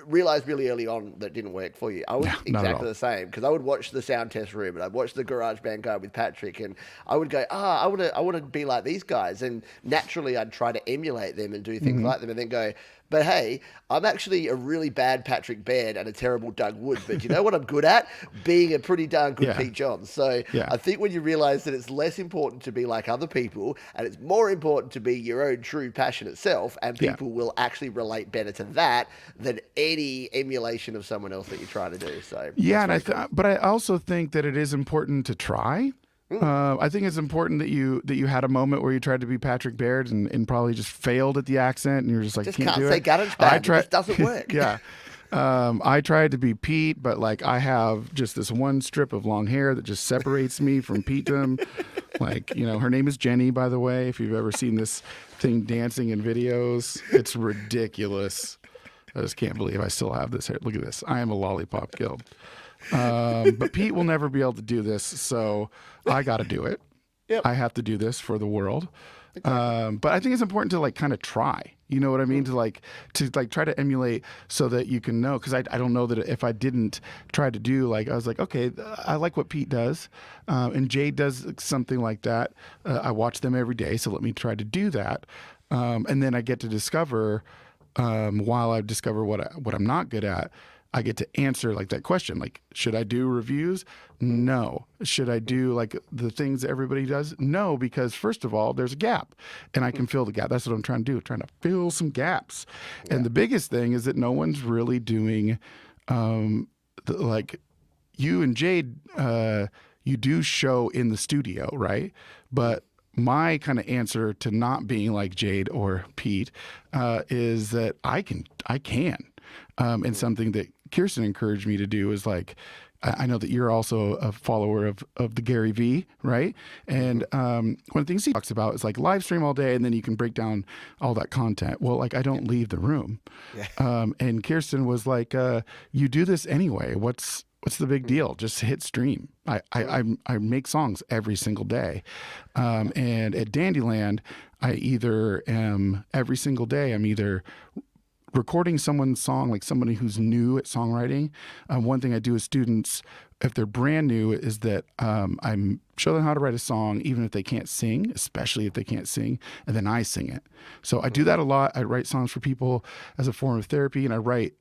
realized really early on that it didn't work for you. I was exactly the same because I would watch the sound test room and I'd watch the GarageBand guy with Patrick and I would go, I want to be like these guys. And naturally I'd try to emulate them and do things like them and then go, But hey, I'm actually a really bad Patrick Baird and a terrible Doug Wood. But you know what I'm good at? Being a pretty darn good Yeah. Pete Johns. So Yeah. I think when you realize that it's less important to be like other people and it's more important to be your own true passionate self, and Yeah. people will actually relate better to that than any emulation of someone else that you're trying to do. So Yeah, that's and very cool. but I also think that it is important to try. I think it's important that you had a moment where you tried to be Patrick Baird and probably just failed at the accent, and you're just like, Just can't can't do say it. Garage I Band. It just doesn't work. Yeah. I tried to be Pete, but like I have just this one strip of long hair that just separates me from Pete-dom. Like, you know, her name is Jenny, by the way. If you've ever seen this thing dancing in videos, it's ridiculous. I just can't believe I still have this hair. Look at this. I am a lollipop guild. But Pete will never be able to do this, so I got to do it. Yep. I have to do this for the world. But I think it's important to like kind of try. You know what I mean? To try to emulate so that you can know. Because I don't know that if I didn't try to do like I was like, okay, I like what Pete does, and Jade does something like that. I watch them every day, so let me try to do that, and then I get to discover. While I discover what I'm not good at, I get to answer like that question. Like, should I do reviews? No. Should I do like the things that everybody does? No, because first of all, there's a gap and I can fill the gap. That's what I'm trying to do, trying to fill some gaps. Yeah. And the biggest thing is that no one's really doing, like you and Jade, you do show in the studio, right? But my kind of answer to not being like Jade or Pete is that I can. And something that Kirsten encouraged me to do is like, I know that you're also a follower of the Gary V, right? And one of the things he talks about is like live stream all day and then you can break down all that content. Well, like I don't leave the room. Yeah. And Kirsten was like, you do this anyway. What's the big deal? Just hit stream. I make songs every single day. And at Dandyland, I either am every single day, I'm either recording someone's song, like somebody who's new at songwriting. One thing I do with students, if they're brand new, is that I'm show them how to write a song, even if they can't sing, especially if they can't sing, and then I sing it. So I do that a lot. I write songs for people as a form of therapy, and I write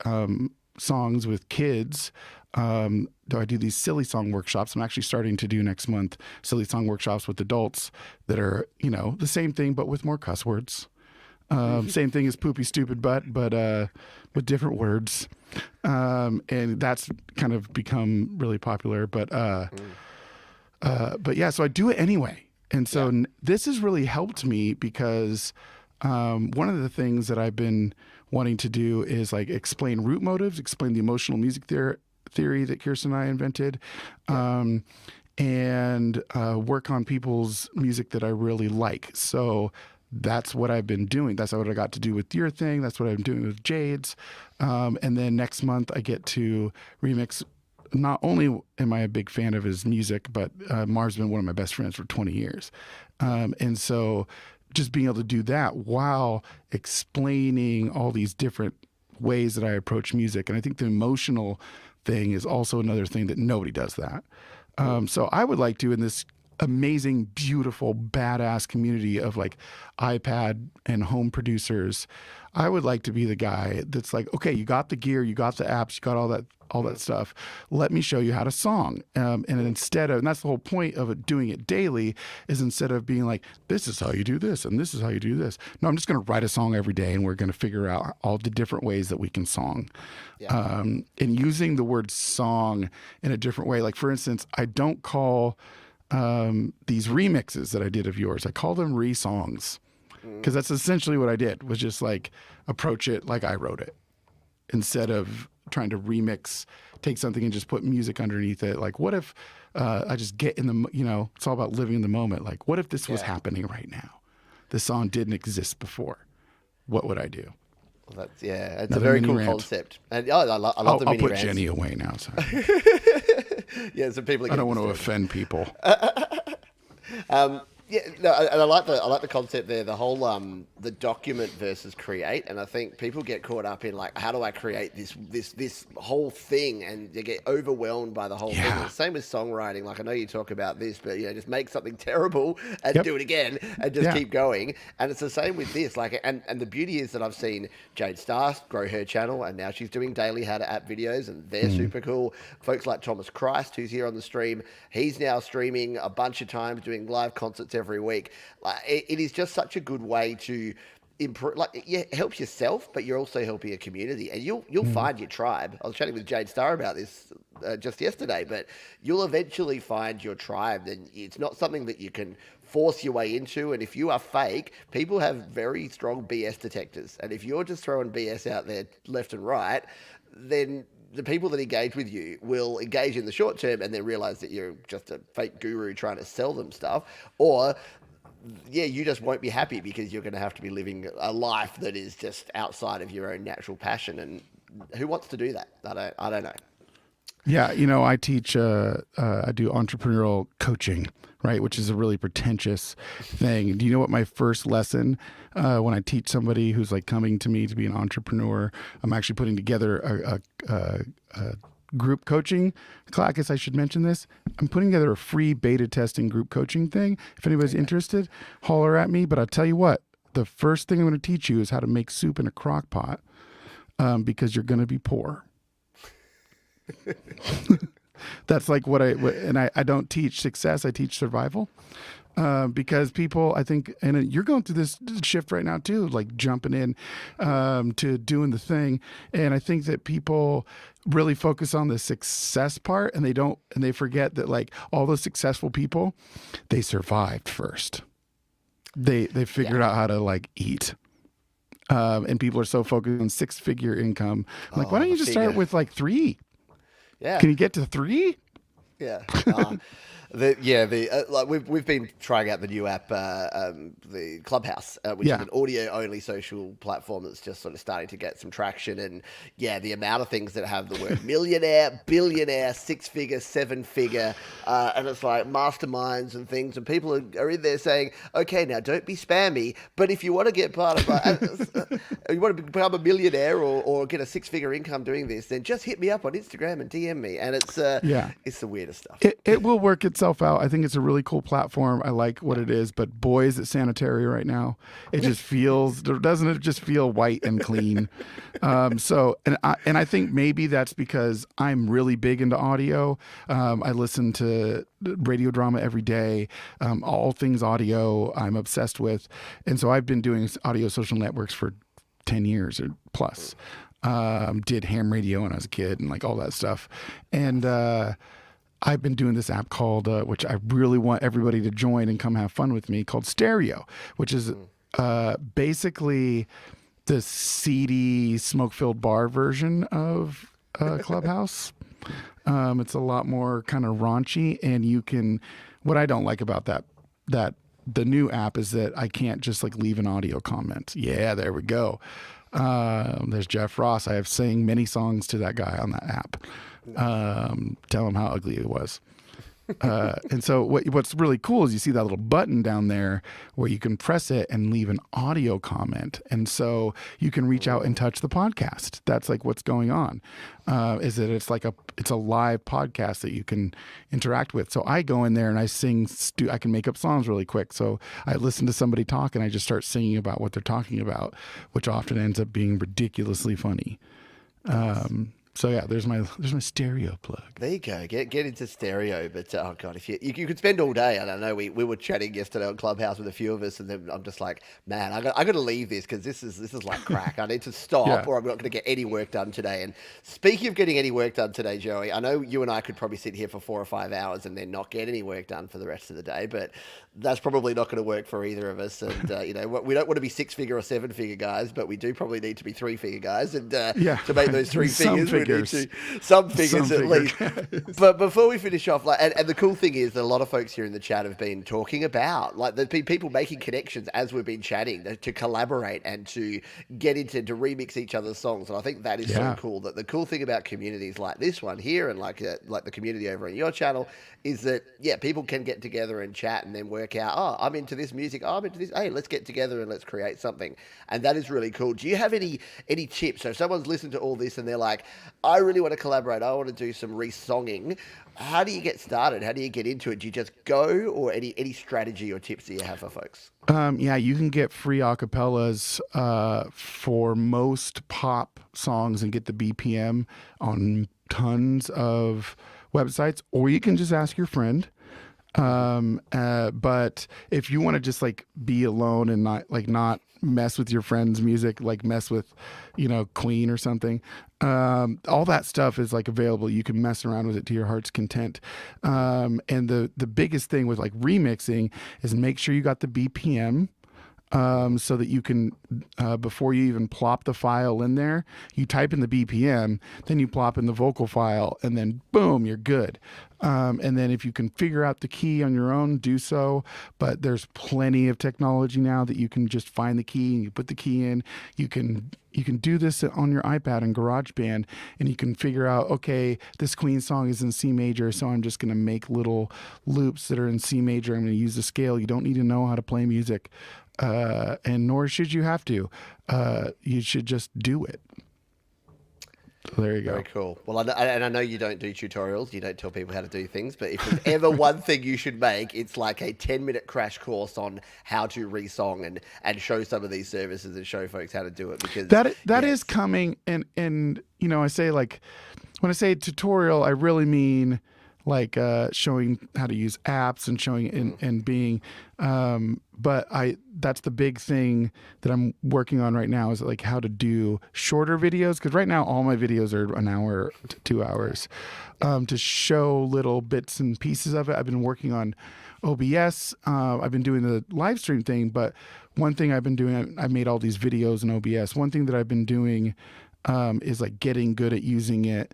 songs with kids. I do these silly song workshops. I'm actually starting to do next month silly song workshops with adults that are, you know, the same thing, but with more cuss words. Same thing as poopy stupid butt, but with different words, and that's kind of become really popular. But yeah, so I do it anyway, and so this has really helped me because one of the things that I've been wanting to do is like explain root motives, explain the emotional music theory that Kirsten and I invented. And work on people's music that I really like. So that's what I've been doing. That's what I got to do with your thing. That's what I'm doing with Jade's. And then next month I get to remix. Not only am I a big fan of his music, but Mar's been one of my best friends for 20 years. And so just being able to do that while explaining all these different ways that I approach music. And I think the emotional thing is also another thing that nobody does that. So I would like to, in this amazing, beautiful, badass community of like iPad and home producers, I would like to be the guy that's like, okay, you got the gear, you got the apps, you got all that stuff. Let me show you how to song. And instead of, and that's the whole point of it, doing it daily, is instead of being like, this is how you do this and this is how you do this. No, I'm just going to write a song every day and we're going to figure out all the different ways that we can song. Yeah. And using the word song in a different way. Like for instance, I don't call these remixes that I did of yours, I call them re-songs. Because that's essentially what I did, was just like approach it like I wrote it instead of trying to remix, take something and just put music underneath it. Like, what if I just get in the, you know, it's all about living in the moment. Like, what if this was happening right now? This song didn't exist before. What would I do? Well, it's a very cool concept. And I love the mini I'll put rants. Jenny away now. Yeah, so people. I don't want to offend people. Yeah, no, and I like the concept there. The whole the document versus create, and I think people get caught up in like, how do I create this whole thing, and they get overwhelmed by the whole thing. And Yeah. the same with songwriting. Like I know you talk about this, but just make something terrible and Yep. do it again and just Yeah. keep going. And it's the same with this. Like, and the beauty is that I've seen Jade Starr grow her channel, and now she's doing daily how to app videos, and they're super cool. Folks like Thomas Christ, who's here on the stream, he's now streaming a bunch of times, doing live concerts every week. Like, it is just such a good way to improve. Like, yeah, it helps yourself, but you're also helping a community, and you'll find your tribe. I was chatting with Jade Starr about this just yesterday, but you'll eventually find your tribe, and it's not something that you can force your way into. And if you are fake, people have very strong BS detectors, and if you're just throwing BS out there left and right, then the people that engage with you will engage in the short term and then realize that you're just a fake guru trying to sell them stuff. Or, yeah, you just won't be happy because you're going to have to be living a life that is just outside of your own natural passion. And who wants to do that? I don't know. Yeah, I teach, I do entrepreneurial coaching, right? Which is a really pretentious thing. Do you know what my first lesson, when I teach somebody who's like coming to me to be an entrepreneur, I'm actually putting together a group coaching class. I guess I should mention this. I'm putting together a free beta testing group coaching thing. If anybody's interested, holler at me. But I'll tell you what, the first thing I'm going to teach you is how to make soup in a crock pot, because you're going to be poor. That's like I don't teach success. I teach survival, because people, I think, and you're going through this shift right now too, like jumping in to doing the thing. And I think that people really focus on the success part, and they forget that like all those successful people, they survived first. They figured out how to like eat. And people are so focused on 6-figure income. I'm like, why don't you just start with like 3? Yeah. Can you get to 3? Yeah. Like we've been trying out the new app, the Clubhouse, which is an audio-only social platform that's just sort of starting to get some traction. And yeah, the amount of things that have the word millionaire, billionaire, 6-figure, 7-figure, and it's like masterminds and things. And people are in there saying, okay, now don't be spammy, but if you want to get part of, you want to become a millionaire or get a 6-figure income doing this, then just hit me up on Instagram and DM me. And it's the weirdest stuff. It will work itself out. I think it's a really cool platform. I like what it is, but boy, is it sanitary right now. It just doesn't it just feel white and clean? I think maybe that's because I'm really big into audio. I listen to radio drama every day. All things audio I'm obsessed with. And so I've been doing audio social networks for 10 years or plus. Did ham radio when I was a kid and like all that stuff. And I've been doing this app called, which I really want everybody to join and come have fun with me, called Stereo, which is basically the seedy, smoke-filled bar version of Clubhouse. It's a lot more kind of raunchy, and you can. What I don't like about that the new app is that I can't just like leave an audio comment. Yeah, there we go. There's Jeff Ross. I have sang many songs to that guy on that app. Tell him how ugly it was. And so what's really cool is you see that little button down there where you can press it and leave an audio comment. And so you can reach out and touch the podcast. That's like what's going on. Is that it's a live podcast that you can interact with. So I go in there and I sing, I can make up songs really quick. So I listen to somebody talk and I just start singing about what they're talking about, which often ends up being ridiculously funny. So yeah, there's my stereo plug. There you go. Get into stereo. But oh god, if you could spend all day. I don't know. We were chatting yesterday on Clubhouse with a few of us, and then I'm just like, man, I got to leave this because this is like crack. I need to stop, or I'm not going to get any work done today. And speaking of getting any work done today, Joey, I know you and I could probably sit here for 4 or 5 hours and then not get any work done for the rest of the day. But that's probably not going to work for either of us. And we don't want to be 6-figure or 7-figure guys, but we do probably need to be 3-figure guys. And to make those 3 figures, we need to some figures at least. But before we finish off, and the cool thing is that a lot of folks here in the chat have been talking about the people making connections as we've been chatting to collaborate and to get into to remix each other's songs. And I think that is so cool. That the cool thing about communities like this one here and like the community over on your channel is that people can get together and chat and then work work out, oh, I'm into this music, oh, I'm into this, hey, let's get together and let's create something. And that is really cool. Do you have any tips? So if someone's listened to all this and they're like, I really want to collaborate, I want to do some re-songing, how do you get started? How do you get into it? Do you just go, or any strategy or tips that you have for folks? Yeah, you can get free acapellas for most pop songs and get the BPM on tons of websites, or you can just ask your friend. But if you want to just like be alone and not mess with your friend's music, like mess with, Queen or something, all that stuff is like available. You can mess around with it to your heart's content. And the biggest thing with like remixing is make sure you got the BPM. So that you can, before you even plop the file in there, you type in the BPM, then you plop in the vocal file, and then boom, you're good. And then if you can figure out the key on your own, do so. But there's plenty of technology now that you can just find the key and you put the key in. You can do this on your iPad and GarageBand, and you can figure out, okay, this Queen song is in C major, so I'm just going to make little loops that are in C major. I'm going to use the scale. You don't need to know how to play music. And nor should you have to. You should just do it. So there you go. Very cool. Well, I know you don't do tutorials. You don't tell people how to do things. But if there's ever one thing you should make, it's like a 10-minute crash course on how to re-song and show some of these services and show folks how to do it. Because that is coming. And I say, like, when I say tutorial, I really mean like showing how to use apps and showing and being but that's the big thing that I'm working on right now, is like how to do shorter videos, because right now all my videos are an hour to 2 hours, to show little bits and pieces of it. I've been working on OBS. I've been doing the live stream thing, but one thing I've been doing, I've made all these videos in OBS. One thing that I've been doing is like getting good at using it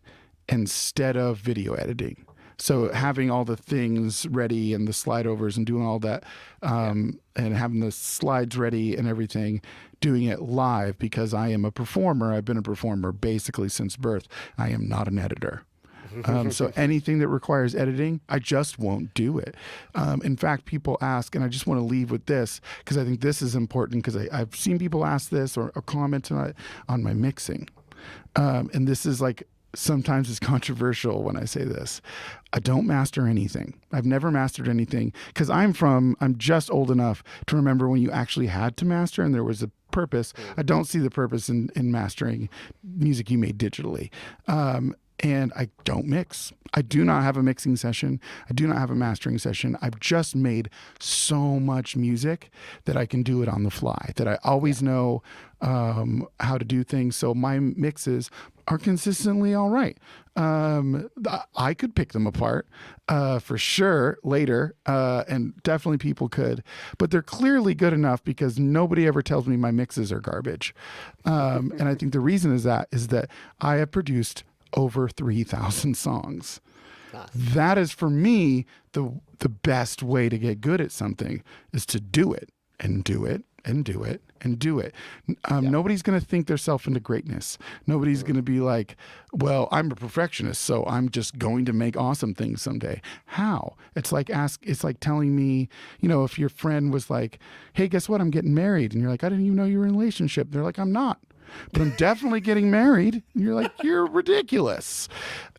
instead of video editing. So having all the things ready and the slide overs and doing all that, and having the slides ready and everything, doing it live, because I am a performer. I've been a performer basically since birth. I am not an editor. So anything that requires editing, I just won't do it. In fact, people ask, and I just want to leave with this, because I think this is important, because I've seen people ask this or comment on my mixing. And this is like, sometimes it's controversial when I say this. I don't master anything. I've never mastered anything, because I'm just old enough to remember when you actually had to master and there was a purpose. I don't see the purpose in mastering music you made digitally. And I don't mix. I do not have a mixing session. I do not have a mastering session. I've just made so much music that I can do it on the fly, that I always know how to do things. So my mixes are consistently all right. I could pick them apart for sure later, and definitely people could, but they're clearly good enough because nobody ever tells me my mixes are garbage. And I think the reason is that I have produced over 3,000 songs. Nice. That is, for me, the best way to get good at something, is to do it and do it and do it and do it. Nobody's going to think themselves into greatness. Nobody's going to be like, well, I'm a perfectionist, so I'm just going to make awesome things someday. How? It's like telling me, if your friend was like, hey, guess what? I'm getting married. And you're like, I didn't even know you were in a relationship. They're like, I'm not. But I'm definitely getting married. And you're like, you're ridiculous.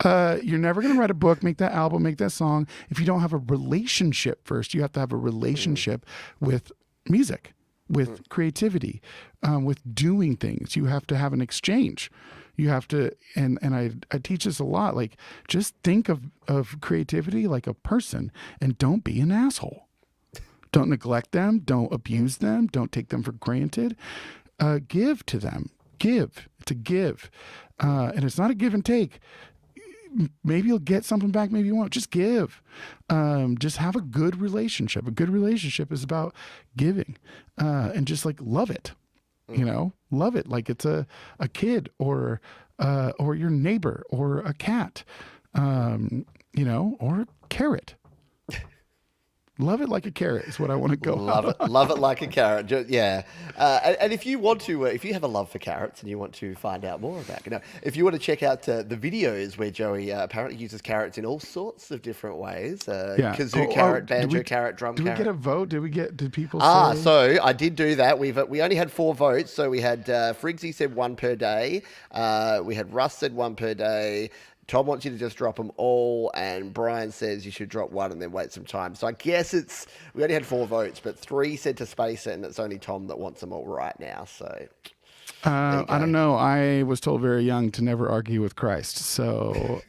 You're never going to write a book, make that album, make that song, if you don't have a relationship first. You have to have a relationship with music, with creativity, with doing things. You have to have an exchange. You have to, and I teach this a lot, like, just think of creativity like a person, and don't be an asshole. Don't neglect them. Don't abuse them. Don't take them for granted. Give to them. Give. It's a give. And it's not a give and take. Maybe you'll get something back, maybe you won't. Just give. Just have a good relationship. A good relationship is about giving. And just like love it. Love it like it's a kid or your neighbor or a cat, or a carrot. Love it like a carrot is what I want to go. Love it like a carrot. Yeah. And if you want to, if you have a love for carrots and you want to find out more about, if you want to check out the videos where Joey apparently uses carrots in all sorts of different ways, kazoo carrot, banjo carrot, drum carrot. Did we get a vote? Did people say? So I did do that. We only had 4 votes. So we had Friggsy said 1 per day. We had Russ said 1 per day. Tom wants you to just drop them all, and Brian says you should drop 1 and then wait some time. So I guess we only had 4 votes, but 3 said to space it, and it's only Tom that wants them all right now. So I don't know. I was told very young to never argue with Christ, so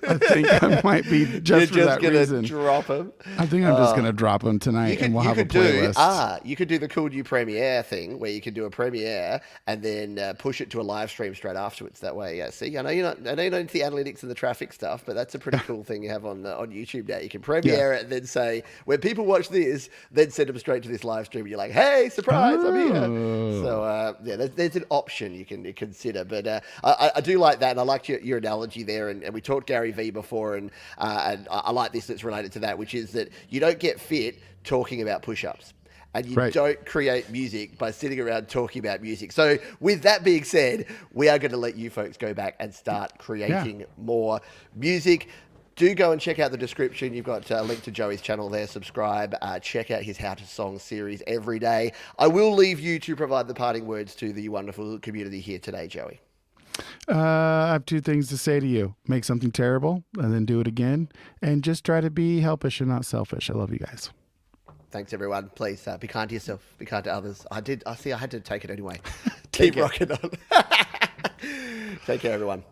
I think I might be just for that reason. Drop him. I think I'm just gonna drop him tonight, and we'll have a playlist. You could do the Cool New Premiere thing, where you could do a premiere and then push it to a live stream straight afterwards. That way, see, I know you're not into the analytics and the traffic stuff, but that's a pretty cool thing you have on YouTube now. You can premiere it and then say, when people watch this, then send them straight to this live stream. And you're like, hey, surprise, I'm here. So there's an option you can consider. But I do like that, and I liked your analogy there, and we talked Gary V before, and I like this that's related to that, which is that you don't get fit talking about push-ups. And you don't create music by sitting around talking about music. So with that being said, we are going to let you folks go back and start creating more music. Do go and check out the description. You've got a link to Joey's channel there. Subscribe. Check out his How to Song series every day. I will leave you to provide the parting words to the wonderful community here today, Joey. I have 2 things to say to you. Make something terrible and then do it again. And just try to be helpish and not selfish. I love you guys. Thanks, everyone. Please be kind to yourself. Be kind to others. I had to take it anyway. Keep rocking on. Take care, everyone.